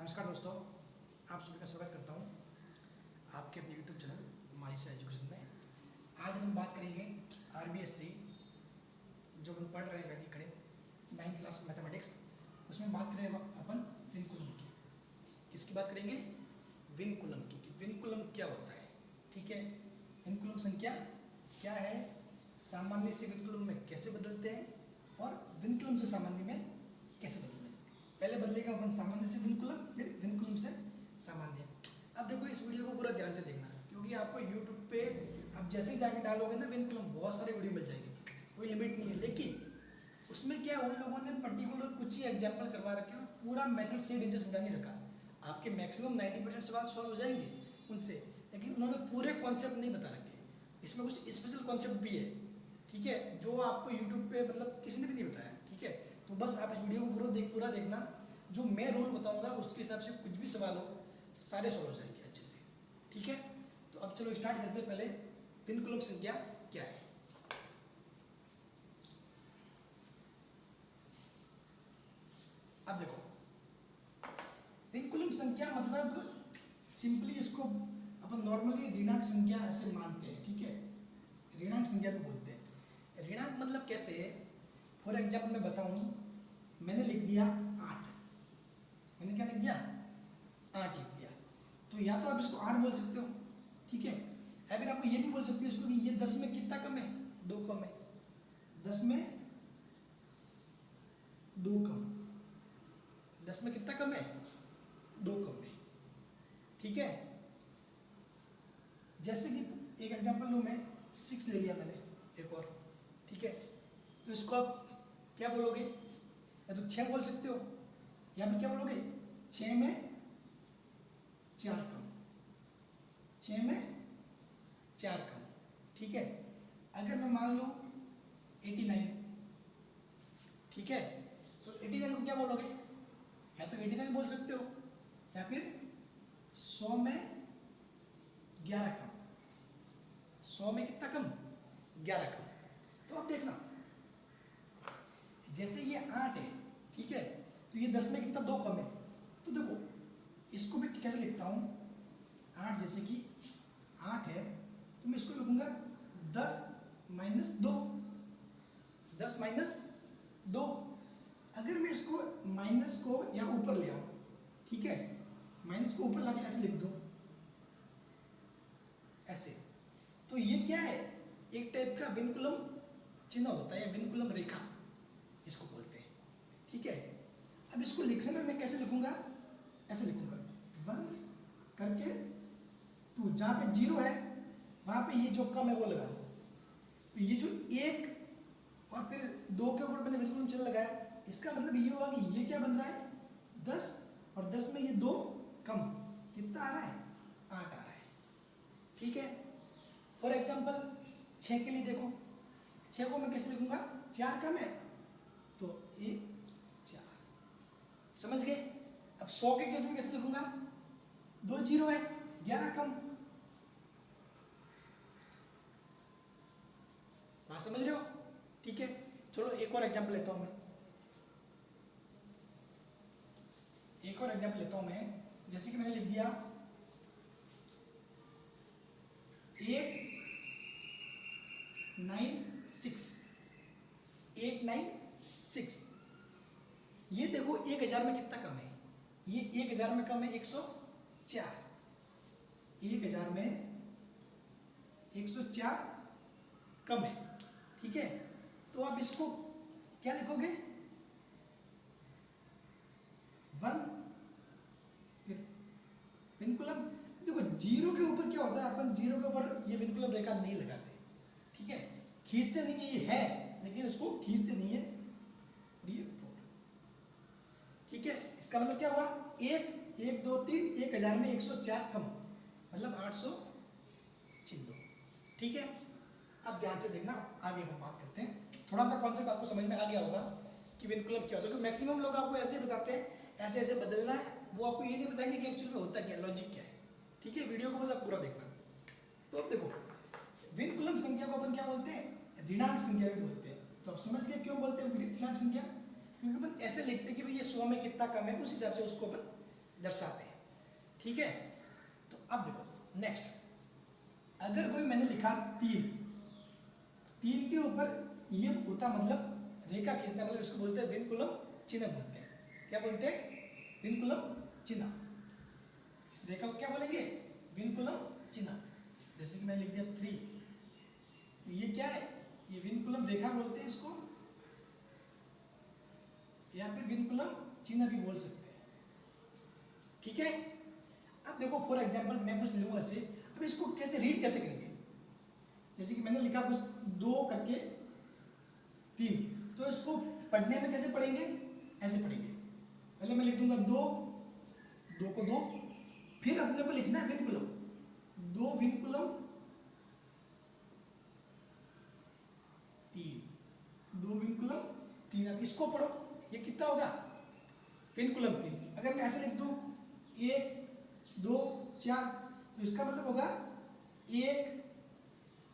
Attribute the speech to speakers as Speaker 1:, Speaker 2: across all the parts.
Speaker 1: नमस्कार दोस्तों, आप सभी का स्वागत करता हूँ आपके अपने यूट्यूब चैनल माइसा एजुकेशन में। आज हम बात करेंगे आरबीएससी जो हम पढ़ रहे हैं वैदिक गणित 9th क्लास मैथमेटिक्स, उसमें बात करेंगे अपन विनकुलम की। किसकी बात करेंगे? विनकुलम की। विनकुलम क्या होता है? ठीक है, विनकुलम संख्या क्या है, सामान्य से विनकुलम में कैसे बदलते हैं और विनकुलम से सामान्य में कैसे बदलते हैं। पहले बदलेगा अपन सामान्य से विनकुलम, फिर विनकुलम से सामान्य। अब देखो, इस वीडियो को पूरा ध्यान से देखना, क्योंकि आपको यूट्यूब पे आप जैसे ही जाके डालोगे ना विनकुलम, बहुत सारे वीडियो मिल जाएंगे, कोई लिमिट नहीं है। लेकिन उसमें क्या, उन लोगों ने पर्टिकुलर कुछ ही एग्जाम्पल करवा रखे हैं, पूरा मेथड से नीचे समझा नहीं रखा। आपके मैक्सिमम 90% सवाल सॉल्व हो जाएंगे उनसे, लेकिन उन्होंने पूरे कॉन्सेप्ट नहीं बता रखे। इसमें कुछ स्पेशल कॉन्सेप्ट भी है, ठीक है, जो आपको यूट्यूब पे मतलब किसी ने भी नहीं बताया। ठीक है, तो बस आप इस वीडियो को पूरा देखना। जो मैं रूल बताऊंगा उसके हिसाब से कुछ भी सवाल हो सारे सॉल्व हो जाएंगे अच्छे से। ठीक है, तो अब चलो स्टार्ट करते हैं। पहले विनकुलम संख्या क्या है? अब देखो, विनकुलम संख्या मतलब सिंपली इसको अपन नॉर्मली ऋणांक संख्या ऐसे मानते हैं। ठीक है, ऋणांक संख्या को बोलते हैं। ऋणांक मतलब कैसे? फॉर एग्जाम्पल मैं बताऊं, मैंने लिख दिया 8। मैंने क्या लिख दिया? 8 लिख दिया। तो या तो आप इसको 8 बोल सकते हो, ठीक है, या फिर आपको ये भी बोल सकते हो इसको कि ये 10 में कितना कम है? 2 कम है। 10 में 2 कम। 10 में कितना कम है? 2 कम है। ठीक है, जैसे कि एक एग्जांपल लूँ मैं, 6 ले लिया मैंने, एक और। ठीक है, तो इसको आप क्या बोलोगे? या तो 6 बोल सकते हो, या फिर क्या बोलोगे? 6 में 4 कम। 6 में 4 कम। ठीक है, अगर मैं मान लूँ 89, ठीक है, तो 89 को क्या बोलोगे? या तो 89 बोल सकते हो, या फिर 100 में 11 कम। 100 में कितना कम? 11 कम। तो अब देखना, जैसे ये 8 है, ठीक है, तो ये 10 में कितना? 2 कम है। तो देखो, इसको मैं कैसे लिखता हूँ? 8 जैसे कि 8 है, तो मैं इसको लिखूंगा 10 माइनस 2। 10 माइनस 2। अगर मैं इसको माइनस को यहाँ ऊपर ले आऊँ, ठीक है, माइनस को ऊपर लाके ऐसे लिख दूँ, ऐसे, तो ये क्या है? एक टाइप का विनकुलम चिन्ह होता है, विनकुलम रेखा इसको बोलते हैं। ठीक है, अब इसको लिखने में मैं कैसे लिखूंगा? ऐसे लिखूंगा, 1 करके 2, जहां पे 0 है वहां पे ये जो कम है वो लगा दो। तो ये जो 1 और फिर 2 के ऊपर मैंने विनकुलम चिन्ह लगाया, इसका मतलब ये होगा कि ये क्या बन रहा है? 10, और 10 में ये 2 कम, कितना आ रहा है? 8 आ रहा है। ठीक है, फॉर एग्जाम्पल 6 के लिए देखो, 6 को मैं कैसे लिखूंगा? 4 कम है, तो 1 4। समझ गए? अब 100 के केस में कैसे लिखूंगा? 2 0 है, 11 कम। बात समझ रहे हो? ठीक है, चलो एक और एग्जाम्पल लेता हूं मैं। एक और एग्जाम्पल लेता हूं मैं, जैसे कि मैंने लिख दिया 8 9 6। 8 9 6। ये देखो 1000 में कितना कम है? ये 1000 में कम है 104। 1000 में 104 कम है। ठीक है, तो आप इसको क्या लिखोगे? 1 फिर विनकुलम। देखो 0 के ऊपर क्या होता है, अपन 0 के ऊपर ये विनकुलम रेखा नहीं लगाते। ठीक है, खींचते नहीं है, ये है लेकिन इसको खींचते नहीं है। और ये 4। ठीक है, इसका मतलब क्या हुआ? 1 1 2 3, 1000 में 104 कम, मतलब 800 चिन्ह दो। ठीक है, अब ध्यान से देखना, आगे हम बात करते हैं। थोड़ा सा कॉन्सेप्ट आपको समझ में आ गया होगा कि विनकुलम क्या होता है, क्योंकि मैक्सिमम लोग आपको ऐसे ही बताते हैं, ऐसे ऐसे बदलना है, वो आपको ये नहीं बताएंगे कि एक्चुअली में होता क्या, लॉजिक क्या है। ठीक है, वीडियो को बस आप पूरा देखना। तो अब देखो, विनकुलम संख्या को अपन क्या बोलते हैं? ऋणांक संख्या भी बोलते हैं। तो आप समझ गए क्यों बोलते हैं ऋणांक संख्या? क्योंकि अपन ऐसे लिखते हैं कि भाई ये 100 में कितना कम है, उस हिसाब से उसको अपन दर्शाते हैं। ठीक है, तो अब देखो नेक्स्ट, अगर कोई मैंने लिखा 3, 3 के ऊपर ये होता मतलब रेखा खींचना, मतलब इसको बोलते हैं विनकुलम चिन्ह बोलते हैं। क्या बोलते हैं? विनकुलम चिन्ह। इस रेखा को क्या बोलेंगे? विनकुलम चिन्ह। जैसे कि मैंने लिख दिया 3, तो ये क्या है? ये विनकुलम रेखा बोलते हैं इसको, या फिर विनकुलम चिन्ह भी बोल सकते हैं। ठीक है, अब देखो फॉर एग्जांपल मैं कुछ लूंगा ऐसे, अब इसको कैसे रीड कैसे करेंगे? जैसे कि मैंने लिखा कुछ 2 करके 3, तो इसको पढ़ने में कैसे पढ़ेंगे? ऐसे पढ़ेंगे, पहले मैं लिख दूंगा 2, 2 को 2, फिर अपने को लिखना है विनकुलम, 2 विनकुलम 3, 2 विनकुलम 3। अब इसको पढ़ो, ये कितना होगा? विनकुलम 3। अगर मैं ऐसे लिख दूं 1 2 4, तो इसका मतलब होगा 1,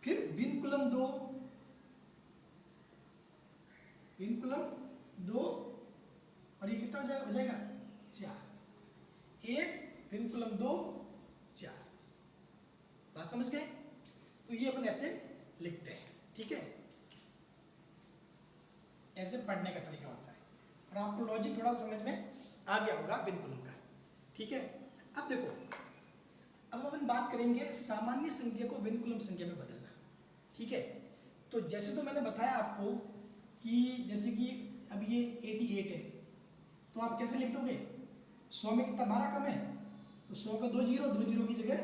Speaker 1: फिर विनकुलम 2, विनकुलम 2, और ये कितना हो जाएगा 4, 1 विनकुलम 2 4। बात समझ गए? तो ये अपन ऐसे लिखते हैं। ठीक है, ऐसे पढ़ने का तरीका होता है, और आपको लॉजिक थोड़ा समझ में आ गया होगा विनकुलम का। ठीक है, अब देखो, अब अपन बात करेंगे सामान्य संख्या को विनकुलम संख्या में बदलना। ठीक है, तो जैसे तो मैंने बताया आपको कि जैसे कि अब ये 88 है, तो आप कैसे लिख दोगे? 100 में कितना 12 कम है, तो 100 का 2 जीरो, 2 जीरो की जगह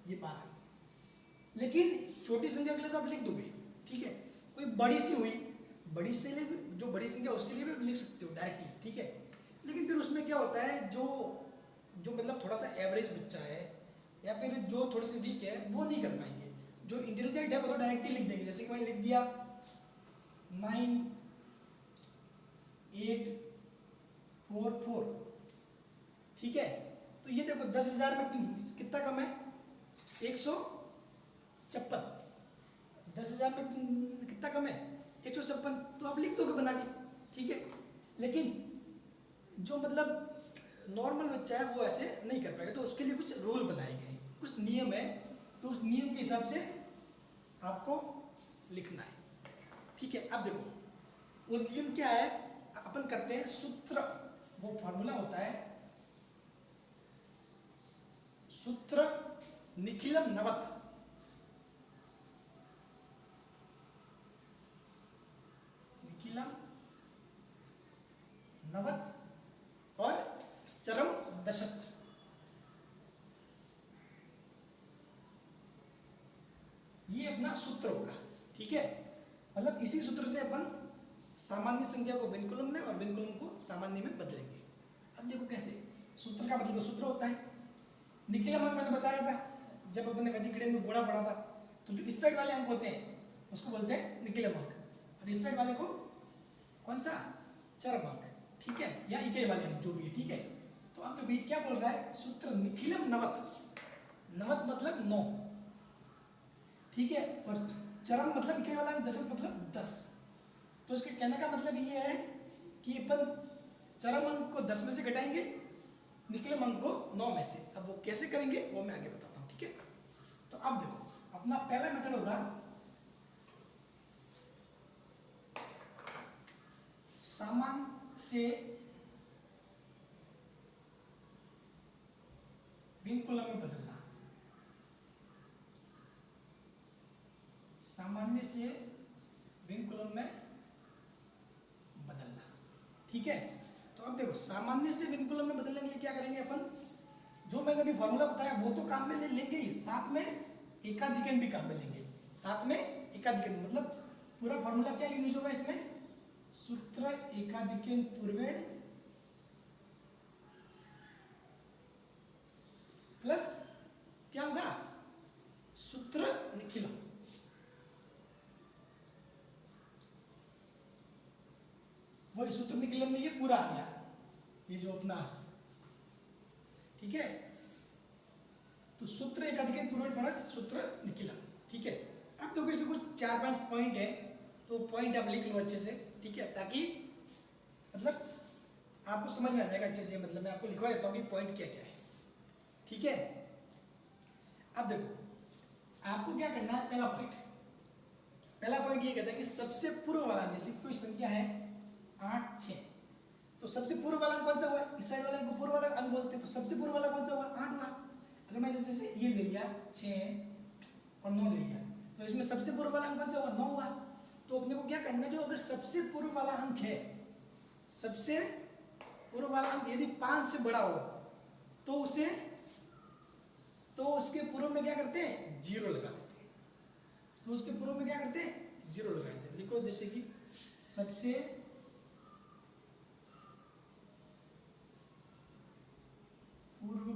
Speaker 1: ये 12। लेकिन छोटी संख्या के लिए तो आप लिख दोगे। ठीक है, कोई बड़ी सी हुई, बड़ी से लिए जो बड़ी संख्या उसके लिए भी लिख सकते हो डायरेक्टली। ठीक है, लेकिन फिर उसमें क्या होता है, जो मतलब थोड़ा सा एवरेज बच्चा है या फिर जो थोड़ी सी वीक है वो नहीं कर पाएंगे। जो इंटेलिजेंट है वो तो डायरेक्टली लिख देंगे। जैसे कि मैंने लिख दिया 9 8 4 4। ठीक है, तो ये देखो 10,000 में कितना कम है? 156। 10,000 में कितना कम है? 156। तो आप लिख दोगे बना के। ठीक है, लेकिन जो मतलब नॉर्मल बच्चा है वो ऐसे नहीं कर पाएगा, तो उसके लिए कुछ रूल बनाए गए हैं, कुछ नियम है, तो उस नियम के हिसाब से आपको लिखना है। ठीक है, अब देखो वो नियम क्या है, अपन करते हैं सूत्र, वो फॉर्मूला होता है सूत्र निखिलम नवत। निखिलम नवत और चरम दशक। ये अपना सूत्र होगा। ठीक है, मतलब इसी सूत्र से अपन सामान्य संख्या को विनकुलम में और विनकुलम को सामान्य में बदलेंगे। अब देखो कैसे, सूत्र का मतलब सूत्र होता है निखिलम अंक। मैंने बताया था जब अपने वैदिक गणित में गुणा पढ़ा था, तो जो इस साइड वाले अंक होते हैं उसको बोलते हैं निखिलम अंक, और इस साइड वाले को कौन सा? चरम अंक। ठीक है, या इकाई वाले अंक जो भी है। ठीक है, तो अब तो क्या बोल रहा है सूत्र निखिलम नवत। नवत मतलब 9। ठीक है, और चरम मतलब इकाई वाला अंक, दशक मतलब 10। तो इसके कहने का मतलब ये है कि अपन चरम अंक को 10 में से घटाएंगे, निखिलम अंक को 9 में से। अब वो कैसे करेंगे वो मैं आगे बताता हूँ। ठीक है, तो अब देखो अपना पहला मेथड होगा सामान्य से विनकुलम में बदलना। सामान्य से विनकुलम में बदलना। ठीक है, तो अब देखो सामान्य से विनकुलम में बदलने के लिए क्या करेंगे अपन? जो मैंने अभी फॉर्मूला बताया वो तो काम में ले लेंगे ही, साथ में एकाधिकन भी काम में लेंगे। साथ में एकाधिकन मतलब पूरा फॉर्मूला क्या यूज होगा इसमें? सूत्र एकाधिकन पूर्वेण प्लस क्या होगा? सूत्र निखिलम। वो सूत्र निखिलम में ये पूरा आ गया, ये जो अपना। ठीक है, तो सूत्र एकाधिकन पूर्वेण प्लस सूत्र निखिलम। ठीक है, अब देखो इसमें कुछ 4-5 पॉइंट है, तो पॉइंट आप लिख लो अच्छे से। ठीक है, ताकि मतलब आपको समझ में आ जाएगा अच्छे से। मतलब मैं आपको लिखवा देता हूँ कि पॉइंट क्या क्या है, ठीक है। अब देखो आपको क्या करना है, पहला पॉइंट ये कहता है कि सबसे पूर्व वाला, जैसे कोई संख्या है 8 6, तो सबसे पूर्व वाला अंक कौन सा हुआ, इस साइड वाले को पूर्व वाला अंक बोलते हैं, तो सबसे पूर्व वाला कौन सा हुआ, 8 हुआ। अगर मैं जैसे ये ले लिया 6 और 9 ले लिया, तो इसमें सबसे पूर्व वाला अंक कौन सा हुआ, 9 हुआ। तो अपने को क्या करना है, जो अगर सबसे पूर्व वाला अंक है, सबसे पूर्व वाला अंक यदि 5 से बड़ा हो तो उसके पूर्व में क्या करते हैं, 0 लगा देते हैं। तो उसके पूर्व में क्या करते हैं, 0 लगा देते हैं। लिखो जैसे कि सबसे पूर्व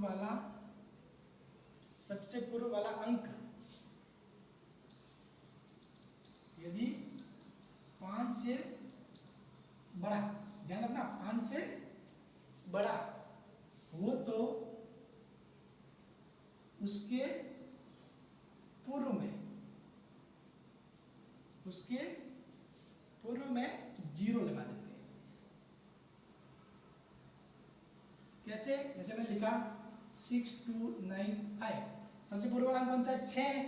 Speaker 1: वाला अंक यदि 5 से बड़ा, ध्यान रखना 5 से बड़ा हो तो उसके पूर्व में 0 लगा देते हैं। कैसे, जैसे मैंने लिखा 6 2 9 5, सबसे पूर्व वाला कौन सा है, 6।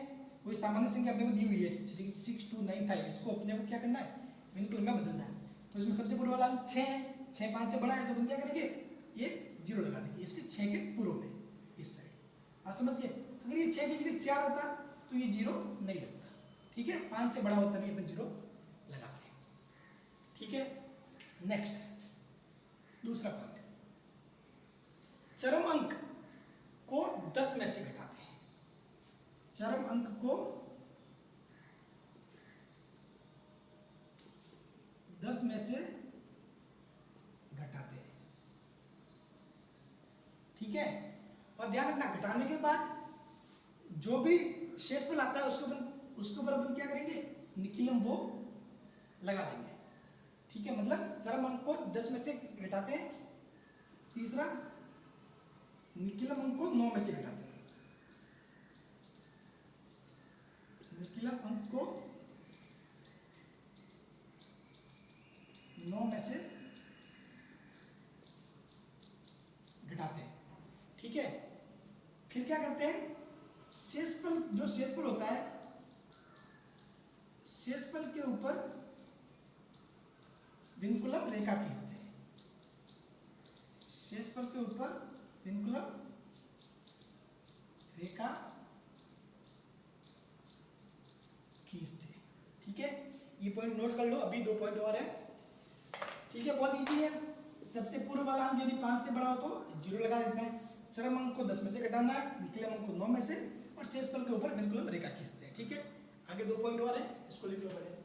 Speaker 1: कोई सामान्य संख्या अपने को दी हुई है, जैसे कि 6 2 9 5, इसको अपने को क्या करना है, बिल्कुल में बदलना है। तो इसमें सबसे पूर्व वाला 6 5 से बड़ा है, तो अपन क्या करेंगे, एक 0 लगा देंगे इसके 6 के पूर्व में, इस साइड। आप समझ गए। अगर ये 6 की जगह 4 होता तो ये 0 नहीं लगता, ठीक है। 5 से बड़ा होता भी अपन 0 लगाते हैं, ठीक है। नेक्स्ट दूसरा पॉइंट, चरम अंक को 10 में से घटाते हैं। चरम अंक को 10 में से घटाते हैं, ठीक है। और ध्यान रखना, घटाने के बाद जो भी शेषफल आता है उसके ऊपर अपन क्या करेंगे, निकिलम वो लगा देंगे, ठीक है। मतलब चरम अंक को 10 में से घटाते हैं। तीसरा, निकिलम अंक को 9 में से घटाते हैं। निकिलम अंक को 9 में से घटाते हैं, ठीक है। फिर क्या करते हैं, जो शेषफल होता है, शेषफल के ऊपर विनकुलम रेखा खींचते हैं। शेषफल के ऊपर विनकुलम रेखा खींचते हैं, ठीक है। ये पॉइंट नोट कर लो, अभी 2 पॉइंट और है, ठीक है। बहुत इजी है। सबसे पूर्व वाला अंक यदि 5 से बड़ा हो तो 0 लगा देते हैं, चरम अंक को 10 में से घटाना है, निकिलम अंक को 9 में से, और शेषफल के ऊपर विनकुलम रेखा खींचते हैं, ठीक है। आगे 2 पॉइंट और है, इसको लिख लो पहले।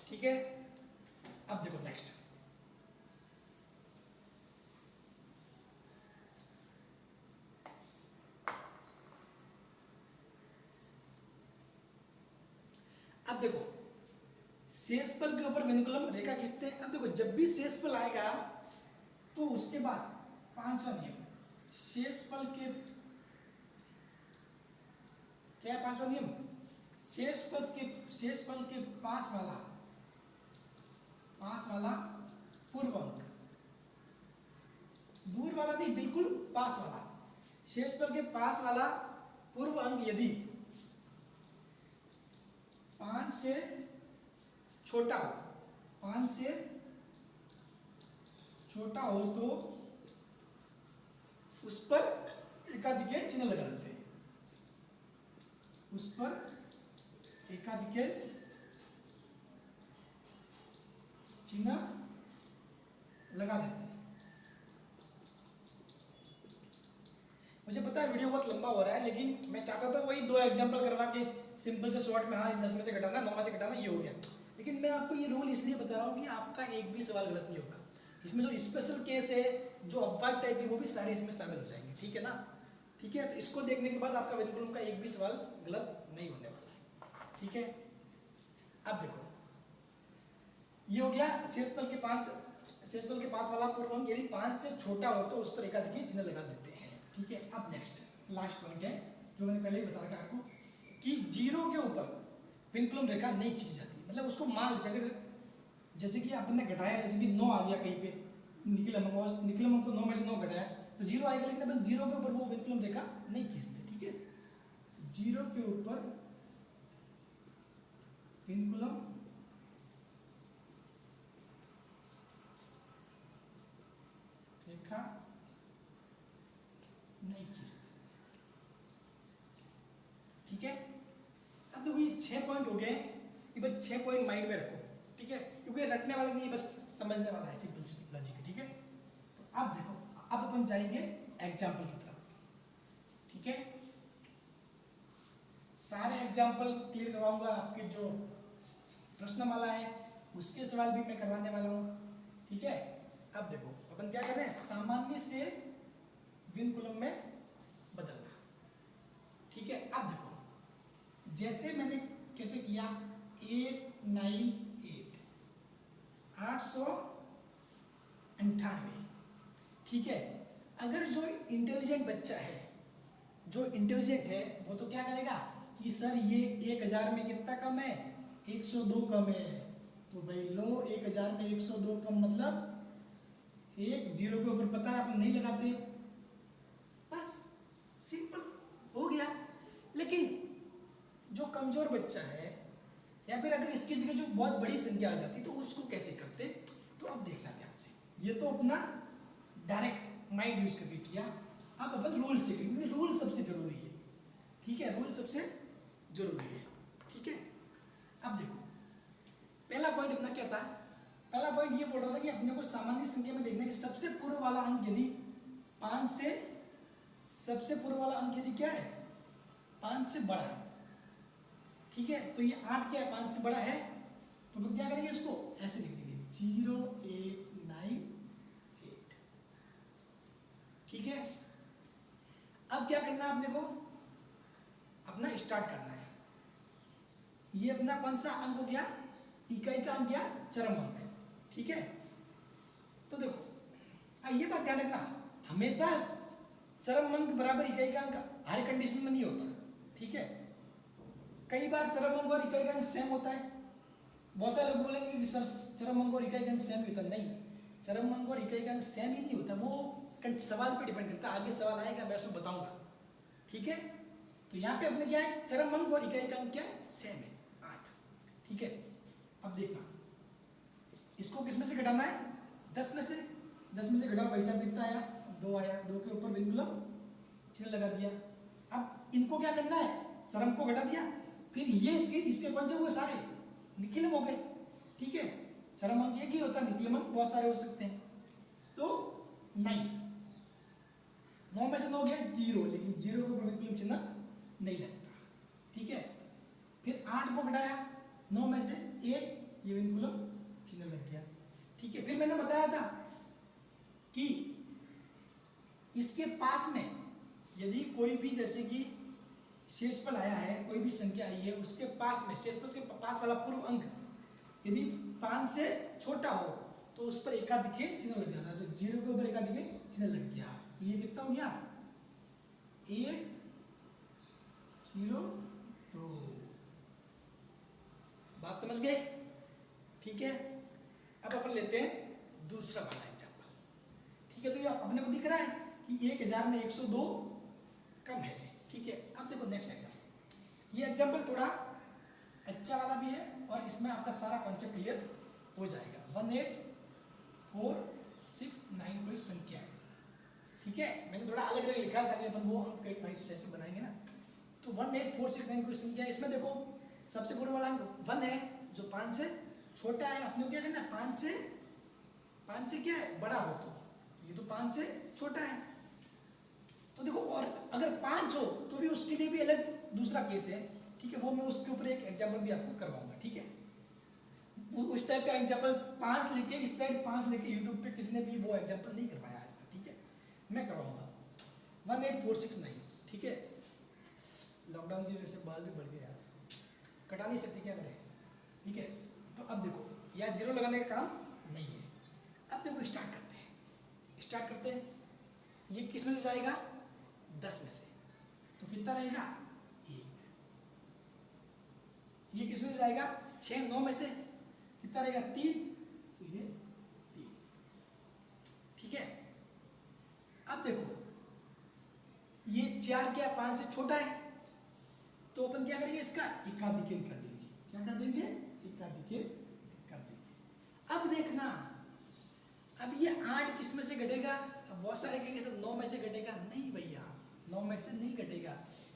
Speaker 1: ठीक है। अब देखो नेक्स्ट, अब देखो शेषफल के ऊपर विनकुलम रेखा खींचते हैं। अब देखो जब भी शेषफल आएगा तो उसके बाद 5वां नियम, शेषफल के क्या है, 5वां नियम, शेषफल के पास वाला पूर्व अंक, दूर वाला नहीं, बिल्कुल पास वाला, शेषफल के पास वाला पूर्व अंक यदि 5 से छोटा हो, 5 से छोटा हो तो उस पर एकाधिकेय चिन्ह लगा देते हैं। उस पर एकाधिकेय चिन्ह लगा देते हैं। मुझे पता है वीडियो बहुत लंबा हो रहा है, लेकिन मैं चाहता था वही 2 एग्जांपल करवा के सिंपल से शॉर्ट में, हाँ 10 में से घटाना, 9 में से घटाना, ये हो गया। लेकिन मैं आपको ये रूल इसलिए बता रहा हूँ कि आपका एक भी सवाल गलत नहीं होगा। इसमें जो स्पेशल केस है, जो अपवाद टाइप के, वो भी सारे इसमें शामिल हो जाएंगे, ठीक है ना। ठीक है, तो इसको देखने के बाद आपका विनकुलम का एक भी सवाल गलत नहीं होने वाला है, ठीक है। अब देखो ये हो गया शेषफल के पास वाला पूर्व अंक यदि 5 से छोटा हो तो उस पर एकाधिक चिन्ह लगा देते हैं। ठीक है, अब नेक्स्ट लास्ट पॉइंट है जो मैंने पहले ही बता रखा आपको कि 0 के ऊपर विनकुलम रेखा नहीं खींची जाती। मतलब उसको मान लेते अगर जैसे कि आपने घटाया, जैसे कि 9 आ गया कहीं पे निकलम अंक को 9 में से 9 घटाया तो 0 आएगा, लेकिन अपन 0 के ऊपर वो विनकुलम रेखा नहीं खींचते। ठीक है, 0 के ऊपर विनकुलम रेखा नहीं खींचते। ठीक है, अब देखो ये 6 पॉइंट हो गए, ये बस 6 पॉइंट माइंड में रखो। ठीक है, क्योंकि रटने वाला नहीं, बस समझने वाला है, सिंपल सी लॉजिक है। ठीक है, तो अब देखो, अब अपन जाएंगे एग्जाम्पल की तरफ। ठीक है, सारे एग्जाम्पल क्लियर करवाऊंगा, आपके जो प्रश्नमाला है उसके सवाल भी मैं करवाने वाला हूँ। ठीक है, अब देखो अपन क्या कर रहे हैं, सामान्य से विनकुलम में बदलना। ठीक है, अब देखो जैसे मैंने कैसे किया 898 898। ठीक है, अगर जो इंटेलिजेंट बच्चा है, जो इंटेलिजेंट है वो तो क्या करेगा कि सर ये 1000 में कितना कम है, 102 कम है। तो भाई लो 1000 में 102 कम मतलब एक 0 के ऊपर पता है अपन नहीं लगाते, बस सिंपल हो गया। लेकिन जो कमजोर बच्चा है या फिर अगर इसकी जगह जो बहुत बड़ी संख्या आ जाती तो उसको कैसे करते, तो अब देखना ध्यान से। ये तो अपना डायरेक्ट माइंड यूज करके किया, अब अपन रूल से क्योंकि रूल सबसे जरूरी है। ठीक है, रूल सबसे जरूरी है। ठीक है, अब देखो पहला पॉइंट अपना क्या था, पहला पॉइंट ये बोल रहा था कि अपने को सामान्य संख्या में देखना है कि सबसे पूर्व वाला अंक यदि 5 से, सबसे पूर्व वाला अंक यदि क्या है 5 से बड़ा है। ठीक है, तो ये 8 क्या है 5 से बड़ा है, तो हम क्या करेंगे, इसको ऐसे लिख देंगे 0898। ठीक है, अब क्या करना है अपने को, अपना स्टार्ट करना है। ये अपना कौन सा अंक हो गया, इकाई का अंक, क्या चरम अंक। ठीक है, तो देखो ये बात ध्यान रखना, हमेशा चरम अंक बराबर इकाई का अंक हर कंडीशन में नहीं होता। ठीक है, कई बार चरम अंक और इकाई का अंक सेम होता है। बहुत सारे लोग बोलेंगे कि सर चरम अंक और इकाई का अंक सेम ही होता है, नहीं, चरम अंक और इकाई का अंक सेम ही नहीं होता, वो सवाल पे डिपेंड करता है। आगे सवाल आएगा मैं उसमें बताऊंगा। ठीक है, तो यहाँ पे अपने क्या है, चरम अंक और इकाई का अंक क्या है, सेम है 8। ठीक है, अब देखना इसको किस में से घटाना है, 10 में से। 10 में से घटाओ, भाई साहब कितना आया, 2 आया, 2 के ऊपर विनकुलम चिन्ह लगा दिया। अब इनको क्या करना है, चरम को घटा दिया, फिर ये इसके कौन से हुए, सारे निकलम हो गए। ठीक है, चरम अंक एक ही होता है, निकलम अंक बहुत सारे हो सकते हैं। तो 9 में से 9 गया 0, लेकिन 0 के ऊपर विनकुलम चिन्ह नहीं लगता। ठीक है, फिर 8 को घटाया 9 में से 1, ये विनकुलम चिन्ह लग गया। ठीक है, फिर मैंने बताया था कि इसके पास में यदि कोई भी, जैसे कि शेषफल आया है, कोई भी संख्या आई है, उसके पास में शेषफल के पास वाला पूर्व अंक यदि 5 से छोटा हो तो उस पर एकाधिक चिन्ह लग जाता है। तो 0 के ऊपर एकाधिक चिन्ह लग गया, तो ये कितना हो गया 802। बात समझ गए। ठीक है, अब अपन लेते हैं दूसरा वाला एग्जाम्पल। ठीक है, तो ये अपने को दिख रहा है कि 1000 में 102 कम है। ठीक है, अब देखो नेक्स्ट एग्जाम्पल। ये एग्जाम्पल थोड़ा अच्छा वाला भी है और इसमें आपका सारा कॉन्सेप्ट क्लियर हो जाएगा। 18469 कोई संख्या है। ठीक है, मैंने थोड़ा अलग अलग लिखा है ताकि अपन वो कई भाई जैसे बनाएंगे ना। तो 18469 कोई संख्या है, इसमें देखो सबसे पूर्व वाला अंक 1 है जो 5 से छोटा है। अपने को क्या करना है, 5 से क्या है बड़ा हो, तो ये तो 5 से छोटा है। तो देखो, और अगर 5 हो तो भी उसके लिए भी अलग दूसरा केस है। ठीक है, वो मैं उसके ऊपर एक एग्जाम्पल भी आपको करवाऊंगा। ठीक है, उस टाइप का एग्जाम्पल 5 लेके इस साइड 5 लेके यूट्यूब पे किसी ने भी वो एग्जाम्पल नहीं करवाया आज तक। ठीक है, मैं करवाऊंगा 18469। ठीक है, लॉकडाउन की वजह से बाल भी बढ़ गए यार, कटा नहीं सकते क्या करें। ठीक है, तो अब देखो यहाँ जीरो लगाने का काम नहीं है। अब देखो स्टार्ट करते हैं। ये किस में से जाएगा? 10 में से, तो कितना रहेगा? 1। ये किस में से जाएगा? 6 9 में से, कितना रहेगा? 3, तो ये 3। ठीक है। अब देखो ये 4 क्या 5 से छोटा है, तो अपन क्या करेंगे? इसका एकाधिकेन कर देंगे। क्या कर देंगे? एकाधिकेन कर देंगे। अब देखना, अब ये 8 किस में से घटेगा? अब बहुत सारे कहेंगे सर 9 में से घटेगा। नहीं भैया, 9 में से नहीं घटेगा,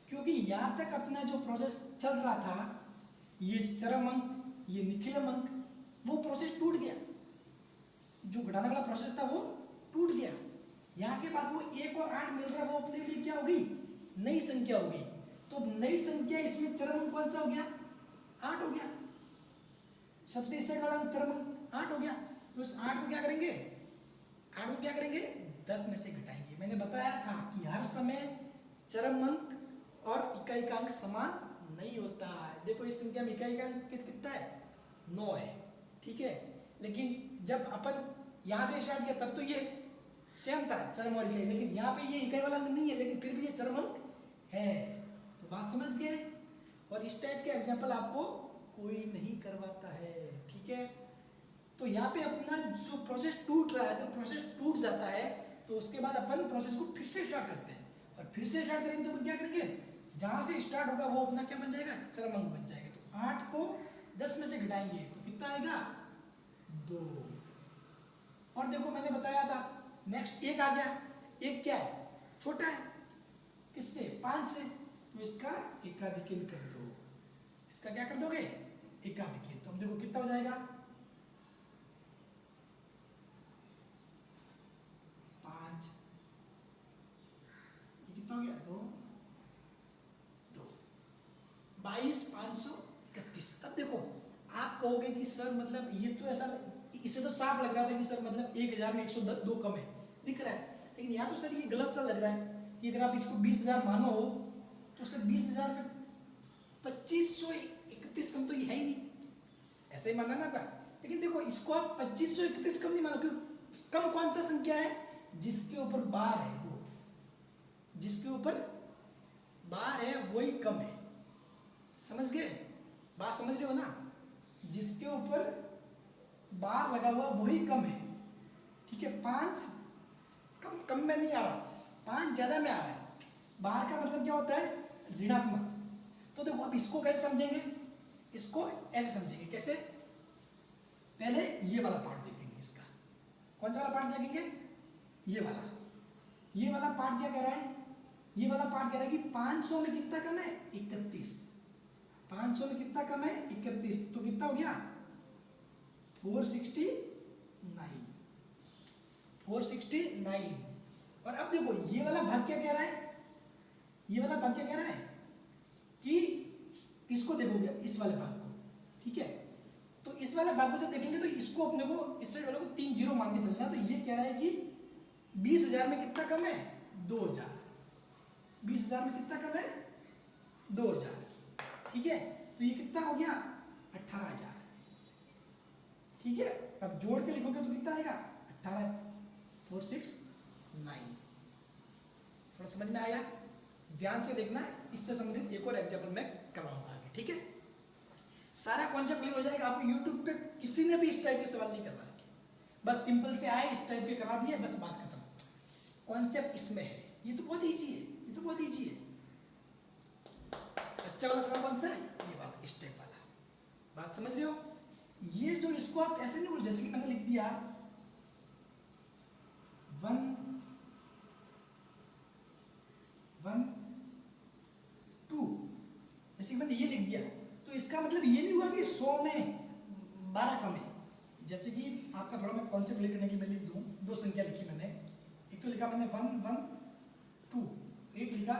Speaker 1: क्योंकि यहाँ तक अपना जो प्रोसेस चल रहा था, ये चरम अंक, ये निखिलम अंक, वो प्रोसेस टूट गया। जो घटाने वाला प्रोसेस था वो टूट गया। यहाँ के बाद वो 1 और 8 मिल रहा है, वो अपने लिए क्या होगी? नई संख्या होगी। तो नई संख्या इसमें चरम अंक कौन सा हो गया? 8 हो गया। सबसे इस साइड वाला चरम अंक 8 हो गया। तो उस 8 को क्या करेंगे? 8 को क्या करेंगे? 10 में से घटाएंगे। मैंने बताया था कि हर समय चरम अंक और इकाई का अंक समान नहीं होता है। देखो इस संख्या में इकाई का अंक कितना है? 9 है। ठीक है, लेकिन जब अपन यहाँ से स्टार्ट किया तब तो ये सेम था चरम और इकाई, लेकिन यहाँ पे ये इकाई वाला अंक नहीं है, लेकिन फिर भी ये चरम अंक है। तो बात समझ गए? और इस टाइप के एग्जाम्पल आपको कोई नहीं करवाता है। ठीक है, तो यहाँ पे अपना जो प्रोसेस टूट रहा है, अगर प्रोसेस टूट जाता है तो उसके बाद अपन प्रोसेस को फिर से स्टार्ट करते हैं, और फिर से स्टार्ट करेंगे तो अपन क्या करेंगे? जहाँ से स्टार्ट होगा वो अपना क्या बन जाएगा? चरम अंक बन जाएगा। तो 8 को 10 में से घटाएंगे तो कितना आएगा? 2। और देखो मैंने बताया था नेक्स्ट 1 आ गया। 1 क्या है? छोटा है। किससे? 5 से। तो इसका एकाधिकेन कर दो। इसका क्या कर दोगे? एकाधिकेन। तो अब देखो कितना हो जाएगा? 5, ये कितना हो गया? 2 22 531। अब देखो आप कहोगे कि सर मतलब ये तो ऐसा, इससे तो साफ लग रहा था कि सर मतलब 1000 में 102 कम है, दिख रहा है, लेकिन यहाँ तो सर ये गलत सा लग रहा है कि अगर आप इसको 20,000 मानो हो तो सर 20,000 में 2531 कम तो ये है ही नहीं, ऐसे ही माना ना का। लेकिन देखो इसको आप 2531 कम नहीं मानो, क्योंकि कम कौन सा संख्या है? जिसके ऊपर बार है, वो जिसके ऊपर बार है वही कम है। समझ गए? बात समझ रहे हो ना? जिसके ऊपर बार लगा हुआ वही कम है। ठीक है, 5 कम में नहीं आ रहा, 5 ज्यादा में आ रहा है। बार का मतलब क्या होता है? ऋणात्मक। तो देखो अब इसको कैसे समझेंगे? इसको ऐसे समझेंगे। कैसे? पहले ये वाला पार्ट देखेंगे। इसका कौन सा वाला पार्ट देखेंगे? ये वाला पार्ट क्या कह रहा है? ये वाला पार्ट कह रहा है कि 500 में कितना कम है? 31। 500 में कितना कम है? 31। तो कितना हो गया? 469। 469। और अब देखो ये वाला भाग क्या कह रहा है? ये वाला भाग क्या कह रहा है कि इसको देखोगे, इस वाले भाग को। ठीक है, तो इस वाले भाग को जब देखेंगे तो इसको अपने को इस साइड वाले को 3 0 मान के चलना है। तो ये कह रहा है कि 20,000 में कितना कम है? 2000। 20,000 में कितना कम है? 2000। ठीक है, तो ये कितना हो गया? 18,000। ठीक है, अब जोड़ के लिखोगे तो कितना आएगा? 18 469। थोड़ा समझ में आया? ध्यान से देखना, इससे संबंधित एक और एग्जाम्पल मैं करवाऊंगा आगे। ठीक है, सारा कॉन्सेप्ट क्लियर हो जाएगा। आपको यूट्यूब पे किसी ने भी इस टाइप के सवाल नहीं करवा रखे, बस सिंपल से आए इस टाइप के करा दिए, बस बात खत्म। कॉन्सेप्ट इसमें है, ये तो बहुत ईजी है, ये तो बहुत ईजी है। अच्छा वाला सवाल कौन सा है? ये वाला, इस टाइप वाला। बात समझ रहे हो? ये जो इसको आप ऐसे नहीं बोल, जैसे कि मैंने लिख दिया 1 1 2, जैसे कि मैंने ये लिख दिया, तो इसका मतलब ये नहीं हुआ कि 100 में 12 कम है। जैसे कि आपका थोड़ा मैं कॉन्सेप्ट लिखने के लिए मैं लिख दूं, 2 संख्या लिखी मैंने। एक तो लिखा मैंने 1 1 2, एक लिखा।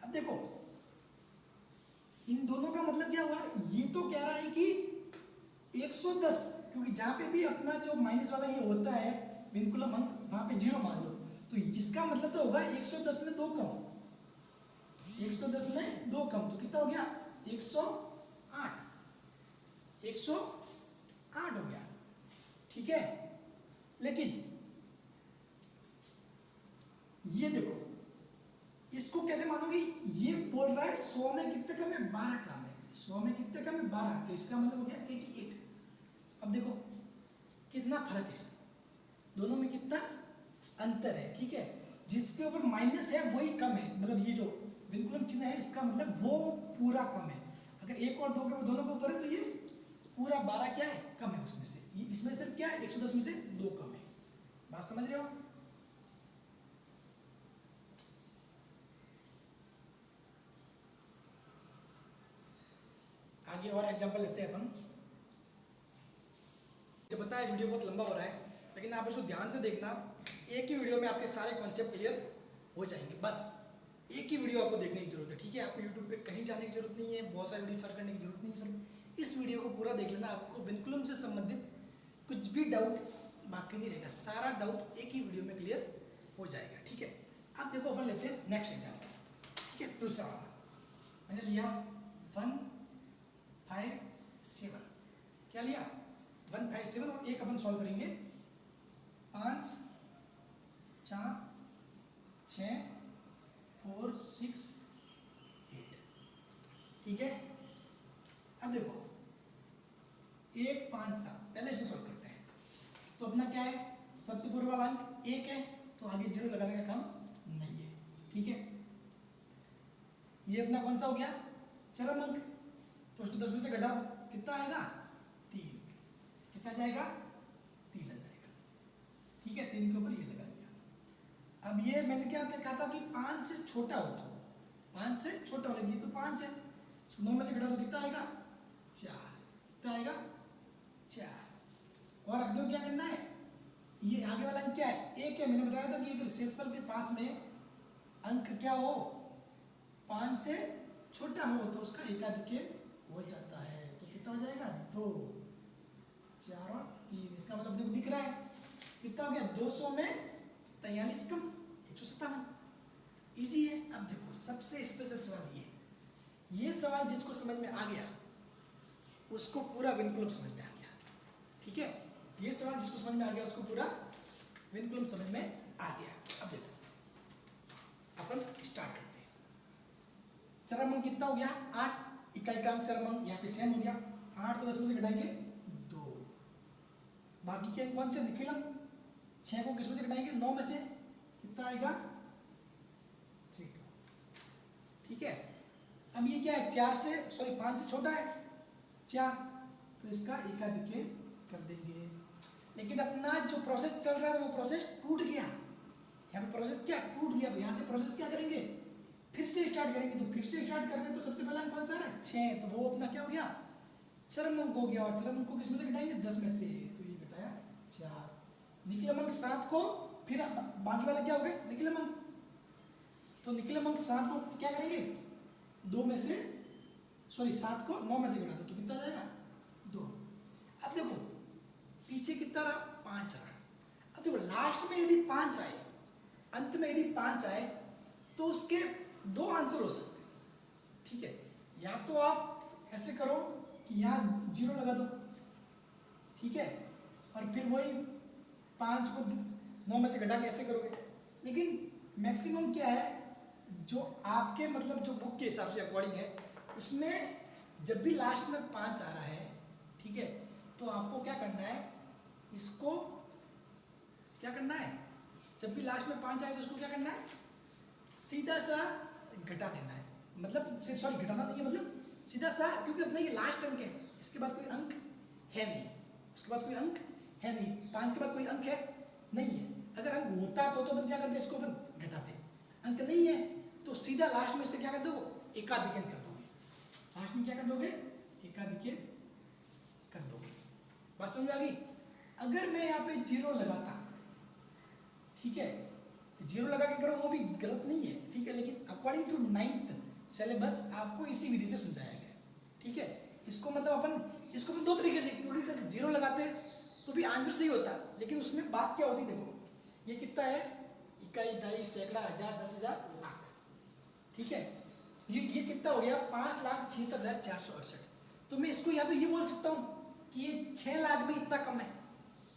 Speaker 1: अब देखो इन दोनों का मतलब क्या हुआ? ये तो कह रहा है कि 110, क्योंकि जहां पे भी अपना जो माइनस वाला ये होता है विनकुलम अंक, वहां पे 0 मान लो, तो इसका मतलब तो होगा 110 में 2 कम। 110 में 2 कम तो कितना हो गया? 108। 108 8 हो गया, ठीक है। लेकिन ये देखो, इसको कैसे मानोगे, ये बोल रहा है 100 में कितने कम है, 12 कम है, 100 में कितने कम है, 12, तो इसका मतलब हो गया 88। अब देखो कितना फर्क है, दोनों में कितना अंतर है, ठीक है। जिसके ऊपर माइनस है वही कम है, मतलब ये जो विनकुलम चिन्ह है इसका मतलब वो पूरा कम है। अगर 1 और 2 के दोनों के ऊपर है तो ये पूरा 12 क्या है, कम है उसमें से। ये इसमें सिर्फ क्या है, 110 में से 2 कम है। बात समझ रहे हो? आगे और एग्जांपल लेते हैं अपन। मुझे पता है वीडियो बहुत लंबा हो रहा है, लेकिन आप इसको ध्यान से देखना, एक ही वीडियो में आपके सारे कॉन्सेप्ट क्लियर हो जाएंगे। बस एक ही वीडियो आपको देखने की जरूरत है, ठीक है। आपको यूट्यूब पे कहीं जाने की जरूरत नहीं है, बहुत सारे वीडियो सर्च करने की जरूरत नहीं है। सब इस वीडियो को पूरा देख लेना, आपको विनकुलम से संबंधित कुछ भी डाउट बाकी नहीं रहेगा, सारा डाउट एक ही वीडियो में क्लियर हो जाएगा, ठीक है। अब देखो अपन लेते हैं नेक्स्ट एग्जाम्पल, ठीक है। दूसरा वाला मैंने लिया 157, क्या लिया 157, और एक अपन सॉल्व करेंगे 5 4 6 4 6 8, ठीक है। अब देखो 1 5 7, पहले इसको सॉल्व करते हैं। तो अपना क्या है, सबसे पूर्व वाला अंक 1 है, तो आगे 0 लगाने का काम नहीं है, ठीक है। ये अपना कौन सा हो गया, चरम अंक, तो उसको 10 में से घटाओ, कितना आएगा 3, कितना जाएगा 3 आ जाएगा, ठीक है। 3 के ऊपर ये लगा दिया। अब ये मैंने क्या कहा था कि 5 से छोटा हो, तो 5 से छोटा हो, लेकिन तो 5 है, 9 में से घटा दो, कितना आएगा 4, कितना आएगा 4। और अब देखो क्या करना है, ये आगे वाला अंक क्या है, 1 है। मैंने बताया था कि अगर शेषफल के पास में अंक क्या हो, 5 से छोटा हो, तो उसका एकाधिक हो जाता है, तो कितना हो जाएगा 2 4 और 3। इसका मतलब देखो दिख रहा है कितना हो गया, 200 में 43 कम 157, इजी है। अब देखो सबसे स्पेशल सवाल ये सवाल जिसको समझ में आ गया उसको पूरा विनकुलम समझ में आ गया, ठीक है। ये सवाल जिसको समझ में आ गया उसको पूरा विनकुलम समझ में आ गया। अब देखो अपन स्टार्ट करते हैं। चरम अंक कितना हो गया 8, इकाई का अंक चरम अंक यहाँ पे सेम हो गया, 8 को 10 में से घटाएंगे 2, बाकी के अंक कौन से, निखिलम। 6 को किस में से घटाएंगे, 9 में से, कितना आएगा 3, ठीक है। अब ये क्या है, 5 से छोटा है 4, तो इसका एकाधिक कर देंगे। लेकिन अपना जो प्रोसेस चल रहा है वो प्रोसेस टूट गया, यहाँ पे प्रोसेस क्या टूट गया, तो यहाँ से प्रोसेस क्या करेंगे, फिर से स्टार्ट करेंगे। तो फिर से स्टार्ट कर रहे हैं, तो सबसे पहला अंक कौन सा है 6, तो वो अपना क्या हो गया चरम अंक हो गया। और चरम अंक को किस में से घटाएंगे, 10 में से, तो ये घटाया 4। निखिलम अंक 7 को, फिर बाकी वाले क्या हो गए निखिलम अंक, तो निखिलम अंक 7 को क्या करेंगे 7 को 9 में से घटा दो, तो कितना जाएगा 2। अब देखो पीछे कितना रहा 5 रहा। अब देखो लास्ट में यदि 5 आए, अंत में यदि 5 आए, तो उसके 2 आंसर हो सकते हैं, ठीक है। या तो आप ऐसे करो कि यहाँ 0 लगा दो, ठीक है, और फिर वही 5 को 9 में से घटा के ऐसे करोगे। लेकिन मैक्सिमम क्या है, जो आपके मतलब जो बुक के हिसाब से अकॉर्डिंग है, उसमें जब भी लास्ट में 5 आ रहा है, ठीक है, तो आपको क्या करना है, इसको क्या करना है, जब भी लास्ट में 5 आए तो उसको क्या करना है, सीधा सा घटा देना है। मतलब सॉरी घटाना नहीं है, मतलब सीधा सा, क्योंकि अपना ये लास्ट अंक है, इसके बाद कोई अंक है नहीं, उसके बाद कोई अंक है नहीं, 5 के बाद कोई अंक है नहीं है। अगर अंक होता तो अपन क्या करते, इसको अपन घटाते, अंक नहीं है तो सीधा लास्ट में इसका क्या कर दोगे, एकाधिक कर दोगे। लास्ट में क्या कर दोगे, एकाधिक कर दोगे। बात समझ में आ गई। अगर मैं यहाँ पे 0 लगाता, ठीक है, 0 लगा के करो वो भी गलत नहीं है, ठीक है, लेकिन अकॉर्डिंग टू 9th सिलेबस आपको इसी विधि से समझाया गया, ठीक है। इसको मतलब अपन इसको भी 2 तरीके से, क्योंकि 0 लगाते तो भी आंसर सही होता, लेकिन उसमें बात क्या होती, देखो ये कितना है, इकाई, दहाई, सैकड़ा, 1000, 10,000, लाख, ठीक है। ये कितना हो गया 5,76,468। तो मैं इसको या तो ये बोल सकता हूँ कि ये 6 लाख में इतना कम है,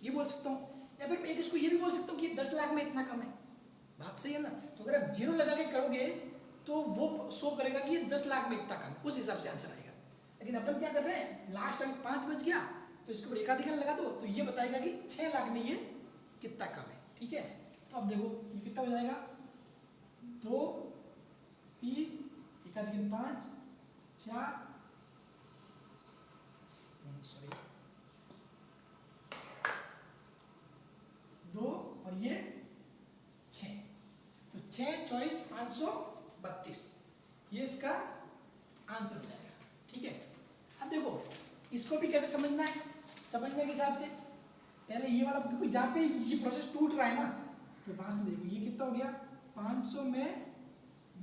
Speaker 1: ये बोल सकता हूँ। या फिर मैं एक इसको ये भी बोल सकता हूँ कि ये 10 लाख में इतना कम है। बात सही है ना? तो अगर आप जीरो लगा के करोगे तो वो शो करेगा कि ये 10 लाख में इतना कम है, उस हिसाब से आंसर आएगा। लेकिन अपन क्या कर रहे हैं, लास्ट टाइम 5 बच गया तो इसके ऊपर एकाधिकरण लगा दो तो ये बताएगा कि 6 लाख में ये कितना कम है। ठीक है, तो अब देखो ये कितना हो जाएगा, 2 3 एकाधिकरण 5 4 सॉरी 2 और ये 6, तो 6 24 532 ये इसका आंसर हो जाएगा। ठीक है, अब देखो इसको भी कैसे समझना है, समझने के हिसाब से पहले ये वाला, क्योंकि जहाँ पे ये प्रोसेस टूट रहा है ना, तो वहां से देखो ये कितना हो गया, 500 में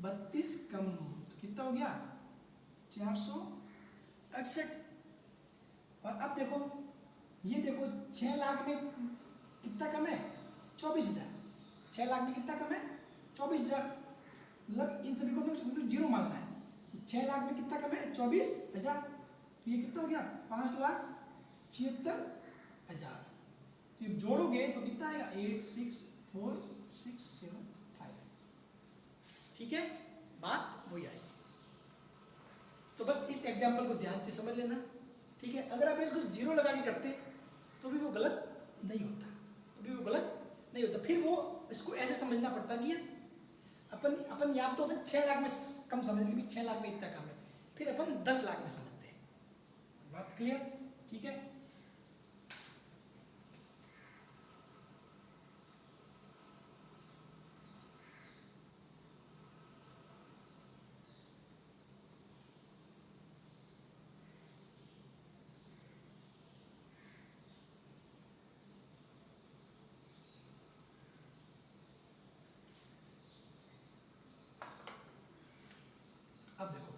Speaker 1: 32 कम, तो कितना हो गया 468। और अब देखो ये देखो 6 लाख में कितना कम है, 24,000। 6 लाख में कितना कम है, 24,000। मतलब इन सभी को जीरो मानना है। 6 लाख में कितना कम है, 24,000। तो ये कितना हो गया, 5,76,000। तो ये जोड़ोगे तो कितना आएगा, 864675। ठीक है, बात वही आएगी। तो बस इस एग्जाम्पल को ध्यान से समझ लेना। ठीक है, अगर आप इसको जीरो लगा के करते तो भी वो गलत नहीं होता, फिर वो इसको ऐसे समझना पड़ता कि ये अपन या तो अपन 6 लाख में कम समझ के 6 लाख में इतना कम है, फिर अपन 10 लाख में समझते हैं। बात क्लियर? ठीक है, अब देखो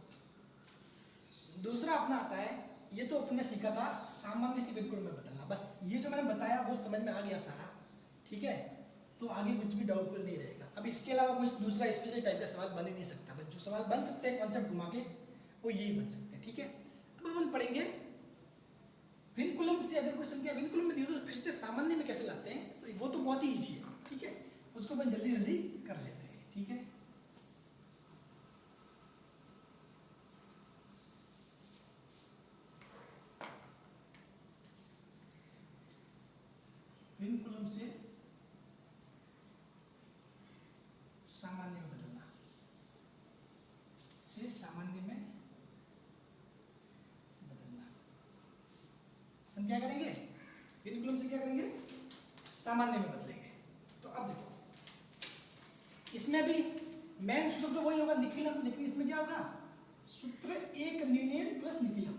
Speaker 1: दूसरा अपना आता है, ये तो अपने सीखा था सामान्य सी बिल्कुल में बदलना। बस ये जो मैंने बताया वो समझ में आ गया सारा। ठीक है, तो आगे कुछ भी डाउटफुल नहीं रहेगा। अब इसके अलावा कोई दूसरा स्पेशल टाइप का सवाल बन ही नहीं सकता। बस जो सवाल बन सकते हैं कॉन्सेप्ट घुमा के वो यही बन सकते हैं। ठीक है, अब अपन पढ़ेंगे विनकुलम से अगर कोई संख्या विनकुलम में दी तो फिर से सामान्य में कैसे लाते हैं, तो वो तो बहुत ही ईजी है। ठीक है, उसको अपन जल्दी जल्दी कर लेते हैं। ठीक है, विनकुलम से सामान्य में बदलना, से सामान्य में बदलना। हम क्या करेंगे, विनकुलम से क्या करेंगे, सामान्य में बदलेंगे। तो अब देखो इसमें भी मेन सूत्र तो वही होगा निखिलम, लेकिन इसमें क्या होगा, सूत्र एक न्यूनयन प्लस निखिलम।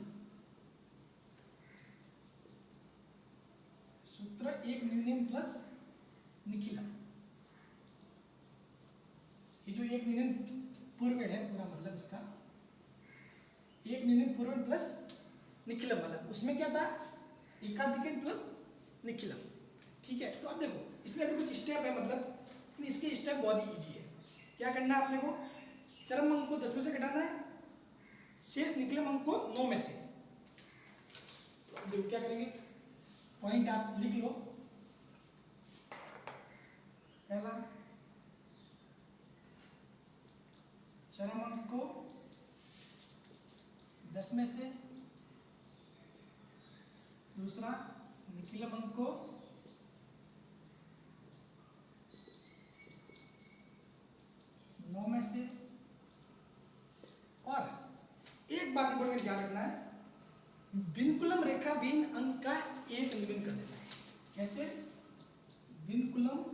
Speaker 1: सूत्र एक न्यूनयन प्लस निखिलम। ये जो एक न्यूनयन पूर्वेण है, पूरा मतलब इसका एक न्यूनयन पूर्वेण प्लस निखिलम वाला, उसमें क्या था, एकाधिकरण प्लस निखिलम। ठीक है, तो अब देखो इसमें अभी कुछ स्टेप है, मतलब इसके स्टेप बहुत ही इजी है। क्या करना है अपने को, चरम अंक को 10 में से घटाना है, शेष निखिलम अंक को 9 में से। तो अब देखो क्या करेंगे, पॉइंट आप लिख लो। पहला चरम अंक को 10 में से, दूसरा निखिलम अंक को 9 में से। और एक बात इंपॉर्टेंट ध्यान रखना है, विनकुलम रेखा विहीन अंक का एक नियमन कर देना है। कैसे, विनकुलम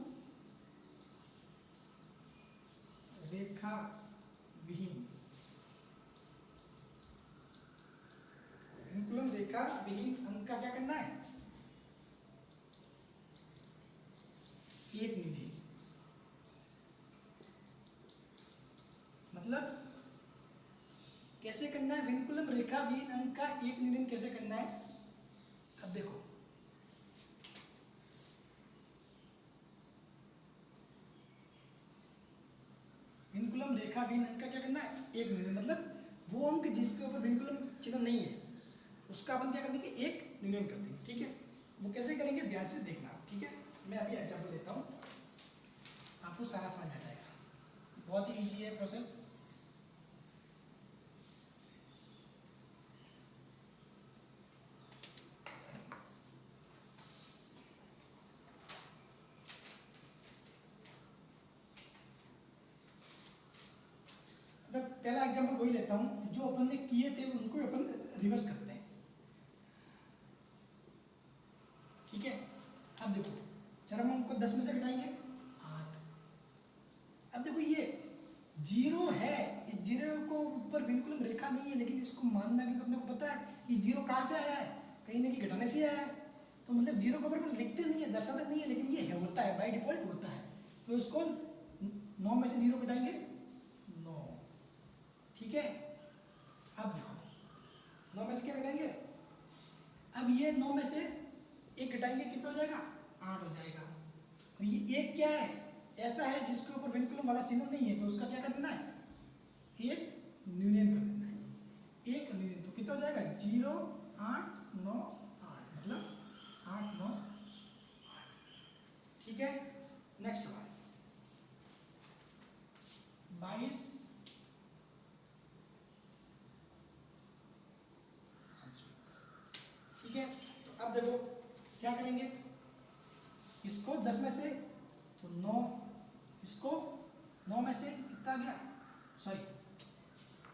Speaker 1: रेखा विहीन, विनकुलम रेखा विहीन अंक का क्या करना है, एक नियमन। मतलब कैसे करना है, विनकुलम रेखा विहीन अंक का एक नियमन कैसे करना है। अब देखो विनकुलम रेखा विहीन अंक का क्या करना है, एक नियमन। मतलब वो अंक जिसके ऊपर विनकुलम चिन्ह नहीं है उसका अपन क्या कर देंगे, एक यूनियन कर देंगे, ठीक है। वो कैसे करेंगे ध्यान से देखना आप, ठीक है। मैं अभी एग्जाम्पल लेता हूँ, आपको सारा समझ आ जाएगा। बहुत ही ईजी है प्रोसेस। मैं पहला एग्जाम्पल वही लेता हूँ जो अपन ने किए थे उनको अपन रिवर्स करते हैं, ठीक है। अब देखो चरम अंक को 10 में से घटाएंगे 8। अब देखो ये जीरो है, इस जीरो को ऊपर बिल्कुल रेखा नहीं है, लेकिन इसको मानना भी अपने को पता है कि जीरो कहाँ से आया है, कहीं ना कहीं घटाने से आया है। तो मतलब जीरो को अपन लिखते नहीं है, दर्शाते नहीं है, लेकिन ये है, होता है, बाय डिफॉल्ट होता है। तो इसको 9 में से 0 घटाएंगे 9, ठीक है। अब देखो 9 में से क्या घटाएंगे, अब ये 9 में से 1 घटाएंगे, कितना हो जाएगा 8 हो जाएगा। और ये 1 क्या है, ऐसा है जिसके ऊपर विनकुलम वाला चिन्ह नहीं है, तो उसका क्या कर देना है, एक न्यूनयन कर देना है, एक न्यूनयन। तो कितना हो जाएगा 0 8 9 8, मतलब 8 9 8, ठीक है। नेक्स्ट सवाल 22, ठीक है। तो अब देखो क्या करेंगे, इसको 10 में से तो 9, इसको 9 में से कितना गया, सॉरी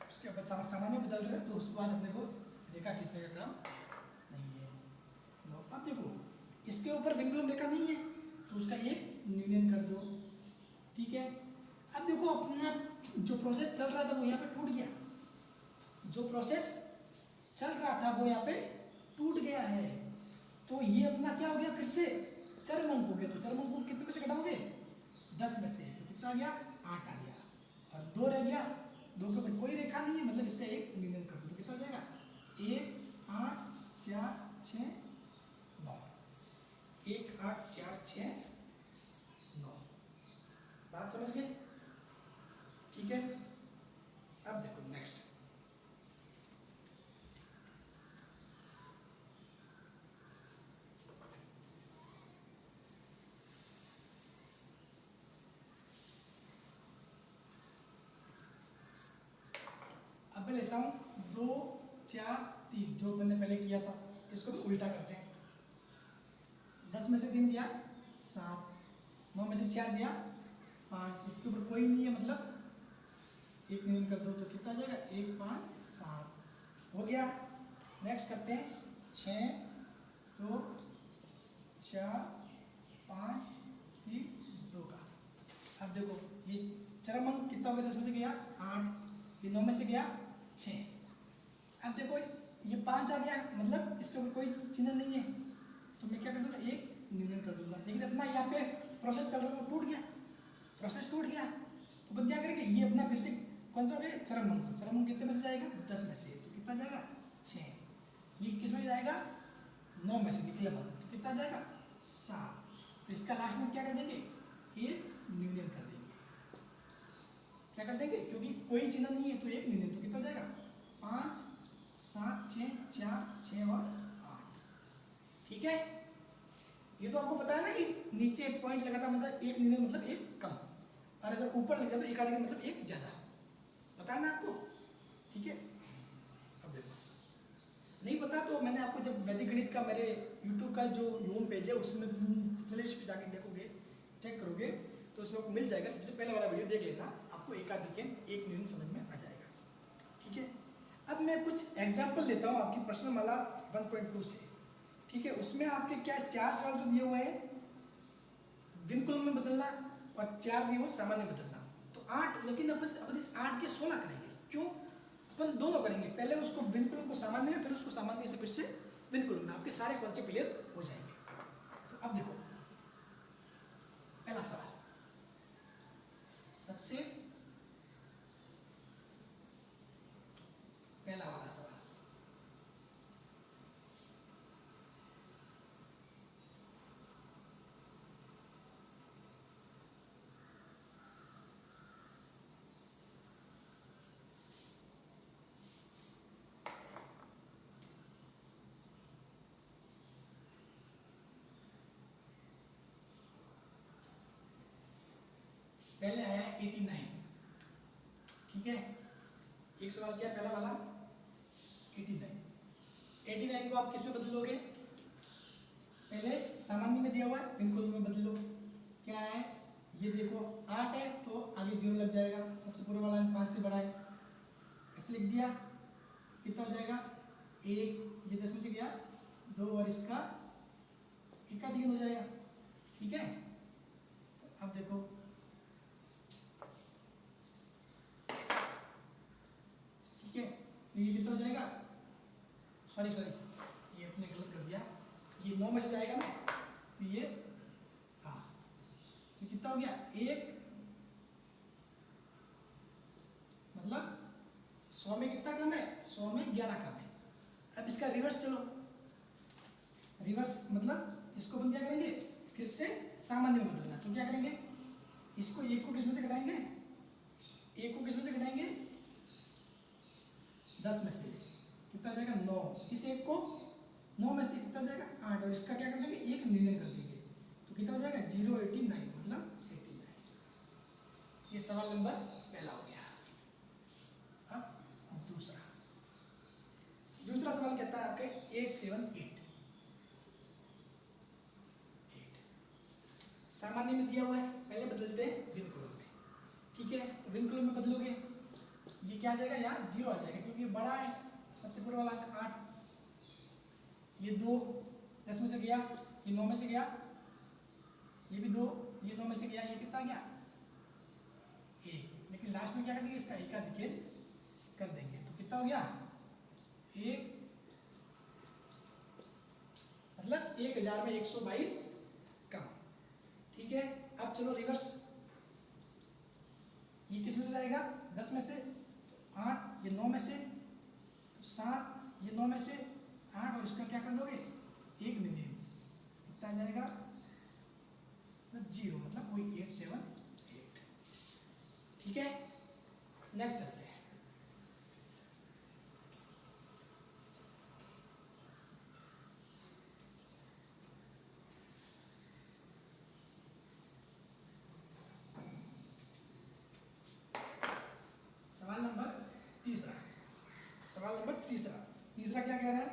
Speaker 1: उसके बाद सामान्य बदल रहे हैं, तो उसके बाद अपने को रेखा खींचने का काम नहीं है। 9, अब देखो इसके ऊपर विनकुलम रेखा नहीं है, तो उसका एक यूनियन कर दो, ठीक है। अब देखो अपना जो प्रोसेस चल रहा था वो यहाँ पे टूट गया, जो प्रोसेस चल रहा था वो यहाँ पे टूट गया है। तो ये अपना क्या हो गया, फिर से चरम अंक हो गया। तो चरम अंक को कितने में से घटाओगे 10 में से, तो कितना आ गया 8 आ गया, और 2 रह गया, 2 के ऊपर कोई रेखा नहीं है, मतलब इसका एक यूनियन कर दो, तो कितना हो जाएगा 1 8 4 6 9, 1 8 4 6 9। बात समझ गए, ठीक है। अब देखो नेक्स्ट अब मैं लेता हूँ 2 4 3, जो मैंने पहले किया था, इसको भी उल्टा करते हैं। 10 में से 3 दिया 7, 9 में से 4 दिया 5, इसके ऊपर कोई नहीं है, मतलब एक यूनियन कर दो, तो कितना आ जाएगा 1 5 7 हो गया। नेक्स्ट करते हैं 6 2 4 5 3 2 का। अब देखो ये चरम अंक कितना हो गया, 10 में से गया 8, ये 9 में से गया 6। अब देखो ये 5 आ गया, मतलब इसके ऊपर कोई चिन्ह नहीं है, तो मैं क्या कर दूंगा एक यूनियन कर दूंगा। लेकिन अपना यहाँ पे प्रोसेस चल रहा है टूट गया, प्रोसेस टूट गया, तो अपन क्या करेंगे, ये अपना फिर से कौन सा हो गया चरम अंक, चरम अंक कितने में से जाएगा 10 में से, तो कितना जाएगा 6। ये किस में जाएगा 9 में से निकले अंक, तो कितना जाएगा 7। तो इसका लास्ट में क्या कर देंगे एक यूनियन कर देंगे, क्या कर देंगे, क्योंकि कोई चिन्ह नहीं है तो एक यूनियन, तो कितना हो जाएगा 5 7 6 4 6 और 8, ठीक है। ये तो आपको पता है ना कि नीचे पॉइंट लगा था मतलब एक यूनियन मतलब एक कम, और अगर ऊपर लग जाए तो एक आधा मतलब एक ज्यादा, पता है ना आपको, ठीक है। अब देखो नहीं पता तो मैंने आपको जब वैदिक गणित का मेरे YouTube का जो होम पेज है उसमें प्लेलिस्ट पे जाके देखोगे, चेक करोगे, तो उसमें आपको मिल जाएगा। सबसे पहले वाला वीडियो देख लेना, आपको एक आध दिखे एक यूनियन समझ में आ जाएगा, ठीक है। अब मैं कुछ एग्जाम्पल लेता हूँ आपकी प्रश्नमाला 1.2 से, ठीक है। उसमें आपके क्या 4 सवाल तो दिए हुए हैं विनकुलम में बदलना, और 4 दिए हुए सामान्य बदलना, तो 8, लेकिन अपन इस 8 के 16 करेंगे, क्यों, अपन दोनों करेंगे, पहले उसको विनकुलम को सामान्य में, फिर उसको सामान्य से फिर से विनकुलम में, आपके सारे कॉन्सेप्ट क्लियर हो जाएंगे। तो अब देखो पहला सवाल, सबसे पहला वाला सवाल, पहले आया 89, ठीक है। एक सवाल किया पहला वाला 89 को आप किस में बदलोगे? पहले सामान्य में दिया हुआ है, पिन कोड में बदलो। क्या है ये देखो, 8 है तो आगे 0 लग जाएगा, सबसे पूर्व वाला 5 से बड़ा है, ऐसे लिख दिया। कितना हो जाएगा 1, ये 10 में से गया 2 और इसका एकाधिकन हो जाएगा, ठीक है। तो अब देखो ठीक है, तो ये कितना हो जाएगा, सॉरी ये अपने गलत कर दिया, ये 9 में से जाएगा ना, तो ये हाँ, तो कितना हो गया 1, मतलब 100 में कितना कम है, 100 में 11 कम है। अब इसका रिवर्स चलो, रिवर्स मतलब इसको अपन क्या करेंगे, फिर से सामान्य में बदलना। तो क्या करेंगे, इसको 1 को किस में से घटाएंगे, 1 को किस में से घटाएंगे 10 में से, कितना जाएगा 9, इस 1 को 9 में से कितना जाएगा 8, और इसका क्या कर देंगे 1 नियन कर देंगे, तो कितना हो जाएगा 089, मतलब 89। ये सवाल नंबर पहला हो गया। अब दूसरा सवाल कहता है आपके 878, सामान्य में दिया हुआ है, पहले बदलते हैं भिन्न कोलों में, ठीक है। तो भिन्न कोलों में बदलोगे, ये क्या आ जाएगा, यहाँ 0 आ जाएगा क्योंकि ये बड़ा है, सबसे पूर्व वाला अंक 8, ये 2 10 में से गया, ये 9 में से गया, ये भी 2, ये 9 में से गया, ये कितना गया 1, लेकिन लास्ट में क्या कर देंगे, इसका एकाधिकन कर देंगे, तो कितना हो गया 1, मतलब 1000 में 122 कम, ठीक है। अब चलो रिवर्स, ये किस में से जाएगा 10 में से, तो 8, ये 9 में से, तो 7, ये 9 में से 8, और इसका क्या कर दोगे 1 मिलियन, कितना आ जाएगा 0, मतलब वही 878, ठीक है। नेक्स्ट चलते हैं। सवाल नंबर तीसरा क्या कह रहा है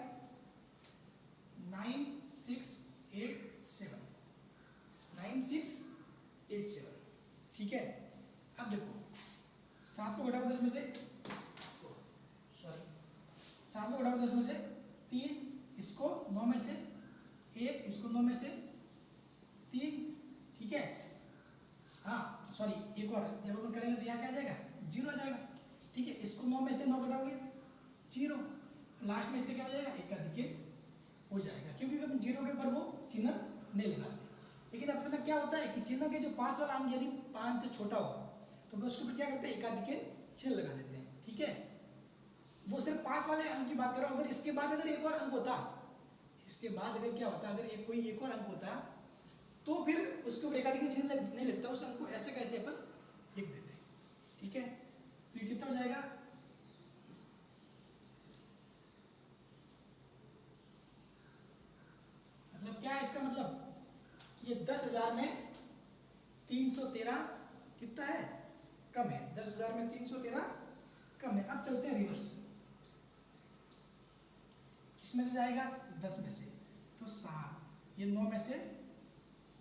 Speaker 1: 9687, ठीक है। अब देखो 7 को घटाओ 10 में से, सॉरी 7 को घटाओ 10 में से 3, इसको 9 में से 1, इसको 9 में से 3, ठीक है। हाँ सॉरी एक और, जब अपन करेंगे तो यहाँ क्या आ जाएगा 0 आ जाएगा, ठीक है। इसको 9 में से 9 घटाओगे 0, लास्ट में इसका क्या हो जाएगा एकाधिकन हो जाएगा, क्योंकि अपन 0 के ऊपर वो चिन्ह नहीं लगाते। लेकिन अपना क्या होता है कि चिन्ह के जो पास वाला अंक यदि 5 से छोटा हो तो उसके ऊपर क्या करते हैं एकाधिकन चिन्ह लगा देते हैं, ठीक है। वो सिर्फ पास वाले अंक की बात कर रहा हूँ, अगर इसके बाद अगर एक और अंक होता, इसके बाद अगर क्या होता, अगर कोई एक और अंक होता तो फिर उसके ऊपर एकाधिकन चिन्ह नहीं लगता, उस अंक को ऐसे कैसे अपन लिख देते, ठीक है। तो ये कितना हो जाएगा मतलब क्या है इसका मतलब, ये 10,000 में 313 कितना है कम है, 10,000 में 313 कम है। अब चलते हैं रिवर्स, किसमें से जाएगा 10 में से, तो 7, ये 9 में से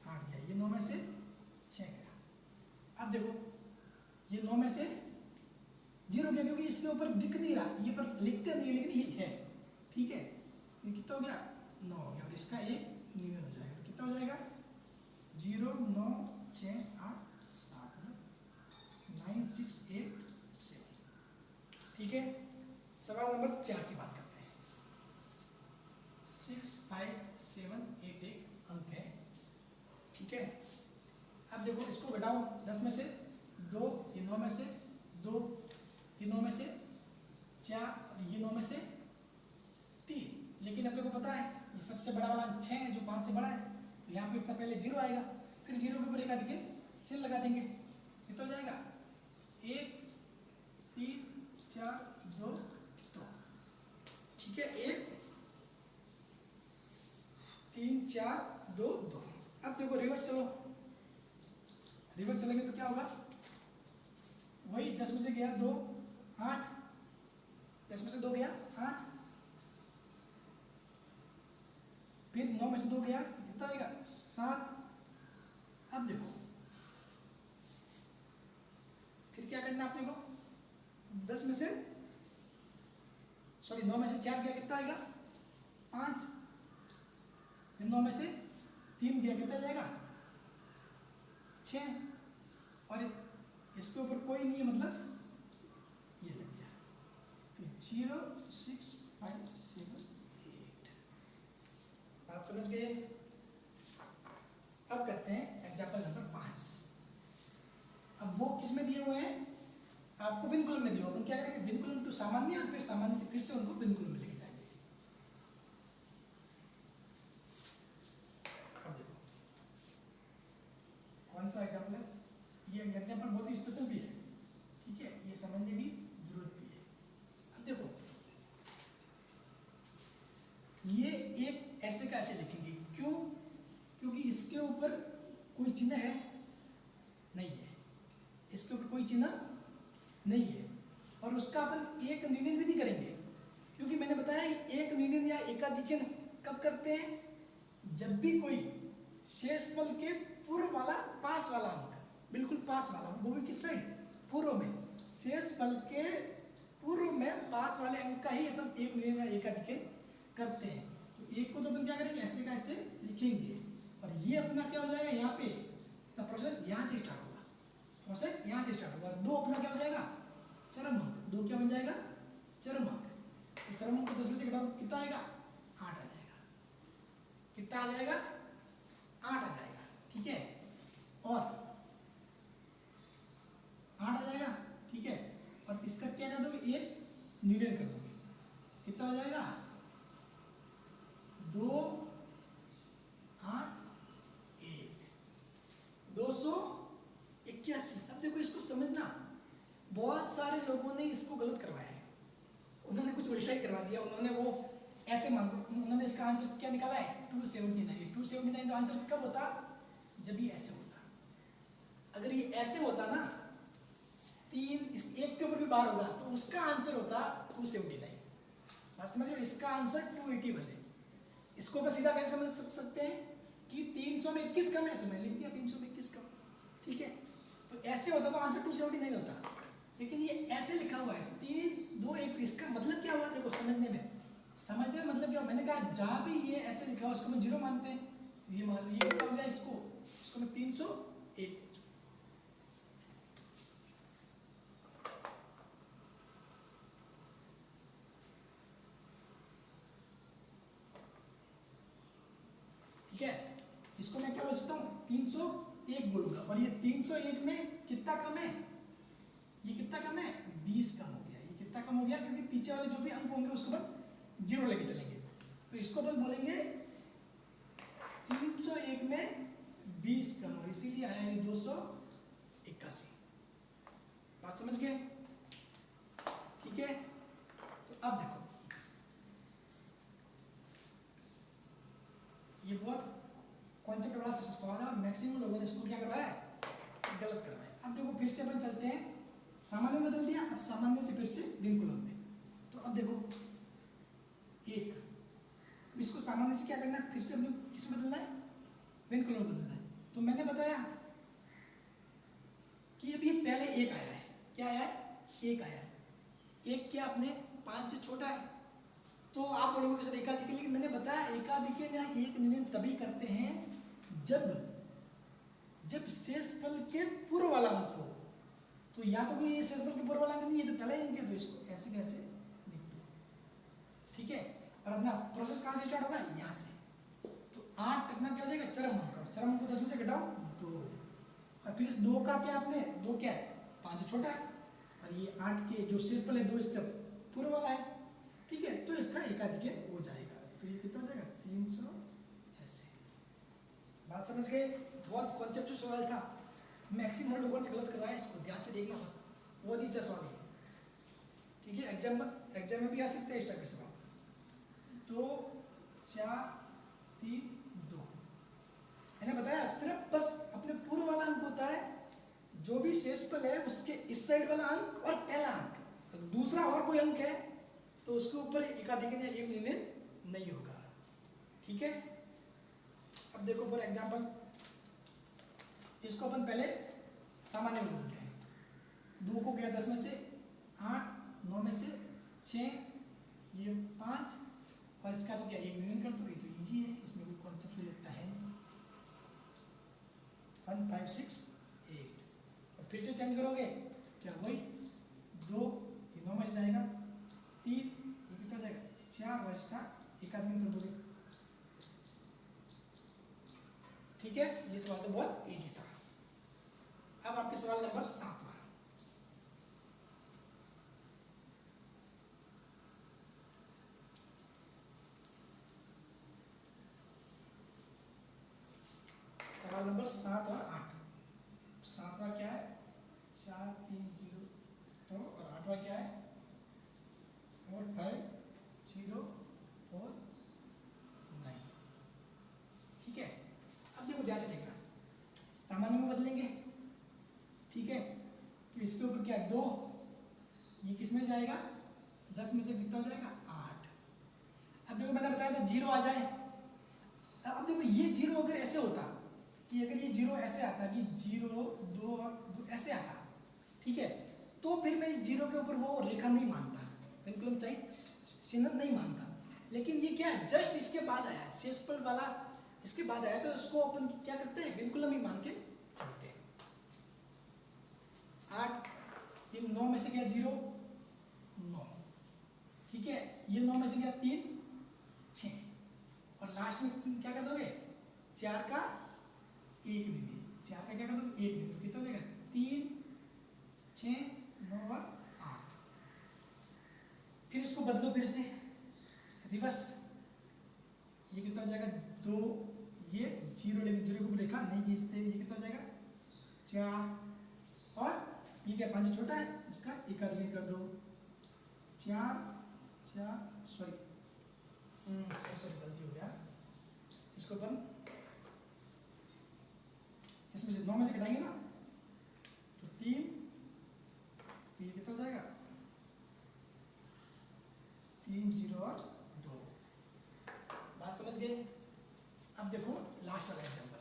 Speaker 1: 8 गया, ये 9 में से 6 गया। अब देखो ये 9 में से 0 गया, क्योंकि इसके ऊपर दिख नहीं रहा, ये पर लिखते नहीं लेकिन ये है, ठीक है। ये कितना हो गया 9 हो गया, और इसका एक नियन हो जाएगा, तो कितना हो जाएगा 0 9 6 8 7, 9687, ठीक है। सवाल नंबर 4 की बात करते हैं। 65788 एक अंक है, ठीक है। अब देखो इसको घटाओ 10 में से 2, ये 9 में से 2, ये 9 में से 4, और ये 9 में से 3, लेकिन अब देखो पता है ये सबसे बड़ा वाला 6 है जो 5 से बड़ा है, तो यहाँ पे इतना पहले 0 आएगा, फिर 0 के ऊपर एकाधिकन चिन्ह लगा देंगे, कितना हो जाएगा 1 3 4 2 2, ठीक है। 1 3 4 2 2। अब देखो रिवर्स चलो, रिवर्स चलेंगे तो क्या होगा वही 10 में से गया 2, 8, 10 में से 2 गया 8, फिर 9 में से 2 गया कितना आएगा 7। अब देखो फिर क्या करना है आपने को, 10 में से 9 में से 4 गया कितना आएगा 5, फिर 9 में से 3 गया कितना जाएगा 6, और इसके ऊपर कोई नहीं है मतलब ये लग गया, तो 0 6 5 7 8। बात समझ गए। अब करते हैं एग्जाम्पल नंबर 5। अब वो किस में दिए हुए हैं, आपको विनकुलम में दिए हुए, अपन क्या करेंगे विनकुलम टू सामान्य और फिर सामान्य से फिर से उनको विनकुलम में लेके जाएंगे। अब देखो कौन सा एग्जाम्पल है, ये एग्जाम्पल बहुत ही स्पेशल भी है, ठीक है, ये समझने भी जरूरत भी है। अब देखो ये एक ऐसे का ऐसे लिखेंगे, क्यों, क्योंकि इसके ऊपर कोई चिन्ह है नहीं है, इसके ऊपर कोई चिन्ह नहीं है, और उसका अपन एक यूनियन भी नहीं करेंगे, क्योंकि मैंने बताया एक यूनियन या एकाधिकन कब करते हैं, जब भी कोई शेषफल के पूर्व वाला पास वाला अंक, बिल्कुल पास वाला, वो भी किस साइड पूर्व में, शेषफल के पूर्व में पास वाले अंक का ही अपन एक यूनियन या एकाधिकन करते हैं। तो एक को तो अपन क्या करेंगे ऐसे का ऐसे लिखेंगे, और ये अपना क्या हो जाएगा यहाँ पे, तो प्रोसेस यहाँ से स्टार्ट होगा, प्रोसेस यहाँ से स्टार्ट होगा, 2 अपना क्या हो जाएगा चरम अंक, 2 क्या बन जाएगा चरम अंक, तो चरम अंक को 10 में से घटाओ कितना आएगा 8 आ जाएगा, कितना आ जाएगा 8 आ जाएगा, ठीक है, और 8 आ जाएगा, ठीक है, और इसका क्या कर दोगे एक यूनियन कर दोगे, कितना हो जाएगा 2 8 1 281। अब देखो इसको समझना, बहुत सारे लोगों ने इसको गलत करवाया है, उन्होंने कुछ उल्टा ही करवा दिया, उन्होंने वो ऐसे मान, उन्होंने इसका आंसर क्या निकाला है 279। 279 तो आंसर कब होता, जब ये ऐसे होता, अगर ये ऐसे होता ना 3 1 के ऊपर भी बार होगा तो उसका आंसर होता 279। बात समझ रहे हो, इसका आंसर 281 है। इसको मैं सीधा कैसे समझ सकते हैं कि 300 में 21 कम है, तो मैं लिख दिया 300 में 21 कम, ठीक है, तो ऐसे होता तो आंसर 279 होता, लेकिन ये ऐसे लिखा हुआ है 3 2 1, इसका मतलब क्या हुआ, देखो समझने में मतलब क्या हुआ, मैंने कहा जहाँ भी ये ऐसे लिखा हुआ उसको मैं 0 मानते हैं, तो ये मान लो ये क्या हो गया, इसको मैं 301, ठीक है, इसको मैं क्या बोल सकता हूँ 301 बोलूंगा, और ये 301 में कितना कम है, ये कितना कम है 20 कम हो गया, ये कितना कम हो गया, क्योंकि पीछे वाले जो भी अंक होंगे उसको अपन 0 लेके चलेंगे, तो इसको अपन बोलेंगे 301 में 20 कम, और इसीलिए आया ये 281। बात समझ गए, ठीक है, तो अब देखो ये बहुत कॉन्सेप्ट वाला सवाल है, मैक्सिमम लोगों ने इसको क्या करवाया है गलत करवाया। अब देखो फिर से अपन चलते हैं, सामान्य में बदल दिया, अब सामान्य से फिर से विनकुलम में, तो अब देखो एक, इसको सामान्य से क्या करना है, फिर से अपने किस में बदलना है विनकुलम में बदलना है। तो मैंने बताया कि अब ये पहले 1 आया है, क्या आया है 1 आया है, 1 क्या अपने 5 से छोटा है, तो आप बोलोगे सर एकाधिक, लेकिन मैंने बताया एकाधिक या एक यूनियन तभी करते हैं जब शेषफल के पूर्व वाला अंक हो, तो या तो कोई शेषफल के पूर्व वाला अंक नहीं है तो पहला ही अंक है, तो इसको ऐसे कैसे लिख दो, ठीक है, और अपना प्रोसेस कहाँ से स्टार्ट होगा यहाँ से, तो 8 कितना क्या हो जाएगा चरम अंक, और चरम अंक को 10 में से घटाओ 2, और फिर इस 2 का क्या आपने 2 क्या है 5 से छोटा है, और ये 8 के जो शेषफल है 2 इसका पूर्व वाला है, ठीक है, तो इसका एकाधिक हो जाएगा, तो ये कितना हो जाएगा 300 ऐसे। बात समझ गए, बहुत कॉन्सेप्चुअल सवाल था, मैक्सिमम लोगों ने गलत करवाया, इसको ध्यान से देखना बस, बहुत ही अच्छा सवाल है, ठीक है, एग्जाम में भी आ सकते हैं इस टाइप के सवाल। 2 4 3 2 मैंने बताया सिर्फ बस अपने पूर्व वाला अंक होता है, जो भी शेषफल है उसके इस साइड वाला अंक और पहला अंक, अगर दूसरा और कोई अंक है तो उसके ऊपर एकाधिकन या एक नियन नहीं होगा। ठीक है, अब देखो फॉर एग्जांपल इसको अपन पहले सामान्य में बदलते हैं। 2 को गया 10 में से 8, 9 में से 6, ये 5 और इसका तो क्या एक यूनियन कर दो, ये तो इजी है, इसमें कोई कॉन्सेप्ट लगता है नहीं। 1 5 6 8 और फिर से चेंज करोगे क्या वही 2, ये 9 में से जाएगा, 3 ये कितना जाएगा 4 और इसका एकाधिकन कर दोगे। ठीक है, ये सवाल तो बहुत इजी था। अब आपके सवाल नंबर 7 सवाल नंबर 7 और 8। 7वां क्या है 4 3 0 तो, और 8वां क्या है 4 5 0 4 9। ठीक है, अब देखो ध्यान से देखना, सामान्य में बदलेंगे। ठीक है, तो इसके ऊपर क्या है 2, ये किस में जाएगा 10 में से कितना हो जाएगा 8। अब देखो मैंने बताया था 0 आ जाए। अब देखो ये 0 अगर ऐसे होता कि अगर ये 0 ऐसे आता कि 0 2 और 2 ऐसे आता, ठीक है, तो फिर मैं 0 के ऊपर वो रेखा नहीं मानता, विनकुलम चिन्ह नहीं मानता। लेकिन ये क्या है जस्ट इसके बाद आया, शेषफल वाला इसके बाद आया, तो इसको अपन क्या करते हैं विनकुलम ही मान के चलते हैं। 8 3 9 में से गया 0 9, ठीक है, ये 9 में से गया 3 6 और लास्ट में क्या कर दोगे 4 का एक नहीं, 4 का क्या कर दोगे एक नहीं, तो कितना हो जाएगा 3 6 9 और 8। फिर इसको बदलो फिर से रिवर्स, ये कितना हो जाएगा 2, ये 0 लेकिन 0 को रेखा नहीं खींचते, ये कितना हो जाएगा 4 और ये क्या 5 छोटा है इसका एकाधिकन कर दो 4 4 सॉरी गलती हो गया, इसको अपन इसमें से 9 में से घटाएंगे ना तो 3, तो ये कितना हो जाएगा 3 0 और 2। बात समझ गए। अब देखो लास्ट वाला एग्जांपल,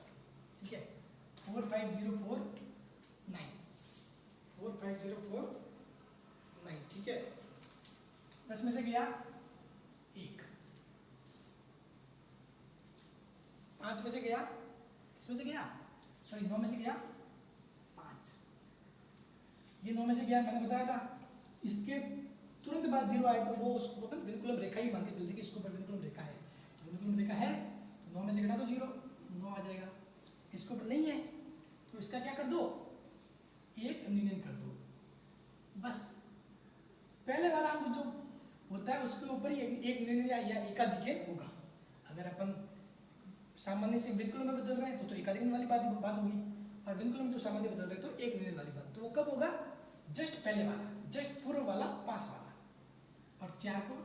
Speaker 1: ठीक है 4 5 0 4 9 4 5 0 4 9, ठीक है, 10 में से गया 1, 5 में से गया, इसमें से गया सॉरी 9 में से गया 5, ये 9 में से गया, मैंने बताया था इसके तुरंत बाद 0 आए तो वो उसको अपन विनकुलम रेखा ही मान के चलते कि इसके ऊपर विनकुलम रेखा है, तो विनकुलम रेखा है तो 9 में से घटा दो 0 9 आ जाएगा। इसके ऊपर नहीं है तो इसका क्या कर दो एक यूनियन कर दो, बस पहले वाला अंक जो होता है उसके ऊपर ही एक यूनियन या एकाधिकन होगा। अगर अपन सामान्य से विनकुलम में बदल रहे हैं तो एकाधिकन वाली बात होगी, और विनकुलम जो सामान्य बदल रहे हैं तो एक यूनियन वाली बात, तो वो कब होगा जस्ट पहले वाला, जस्ट पूर्व वाला पास वाला। और 4 को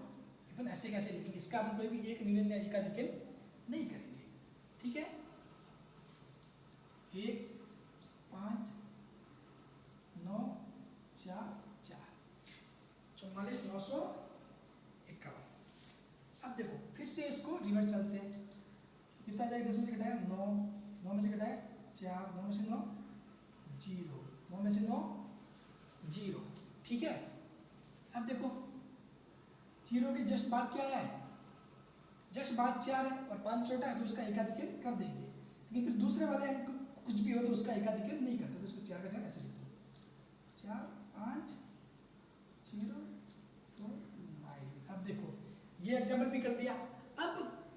Speaker 1: अपन ऐसे कैसे लिखेंगे, इसका अपन कोई भी एक यूनियन या एकाधिकन नहीं करेंगे। ठीक है, 1 5 9 4 4 44 951। अब देखो फिर से इसको रिवर्स चलते हैं, कितना जाएगा 10 में से घटाया 9 9 में से घटाया 4 9 में से 9 0 9 में से 9 0, ठीक है। अब देखो 0 के जस्ट बाद क्या है, जस्ट बाद 4 है और 5 छोटा है तो उसका एकाधिकन कर देंगे, लेकिन फिर दूसरे वाले अंक कुछ भी हो तो उसका एकाधिकन नहीं करते, तो उसको 4 का 4 ऐसे लिख दो 4 5 0 4 9। अब देखो ये एग्जाम्पल भी कर दिया। अब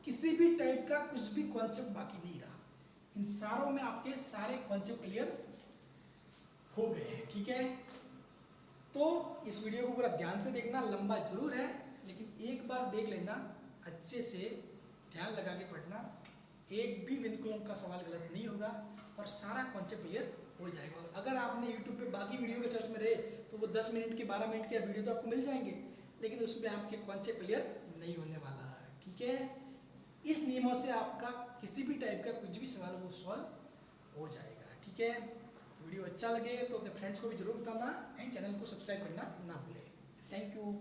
Speaker 1: किसी भी टाइप का कुछ भी कॉन्सेप्ट बाकी नहीं रहा, इन सारों में आपके सारे कॉन्सेप्ट क्लियर हो गए हैं। ठीक है, तो इस वीडियो को पूरा ध्यान से देखना, लंबा जरूर है लेकिन एक बार देख लेना, अच्छे से ध्यान लगा के पढ़ना, एक भी विनकुलम का सवाल गलत नहीं होगा और सारा कॉन्सेप्ट क्लियर हो जाएगा। अगर आपने यूट्यूब पे बाकी वीडियो के सर्च में रहे तो वो 10 मिनट के 12 मिनट के वीडियो तो आपको मिल जाएंगे, लेकिन उसमें आपके कॉन्सेप्ट क्लियर नहीं होने वाला है। ठीक है, इस नियमों से आपका किसी भी टाइप का कुछ भी सवाल वो सॉल्व हो जाएगा। ठीक है, वीडियो अच्छा लगे तो अपने फ्रेंड्स को भी जरूर बताना एंड चैनल को सब्सक्राइब करना ना भूलें। Thank you.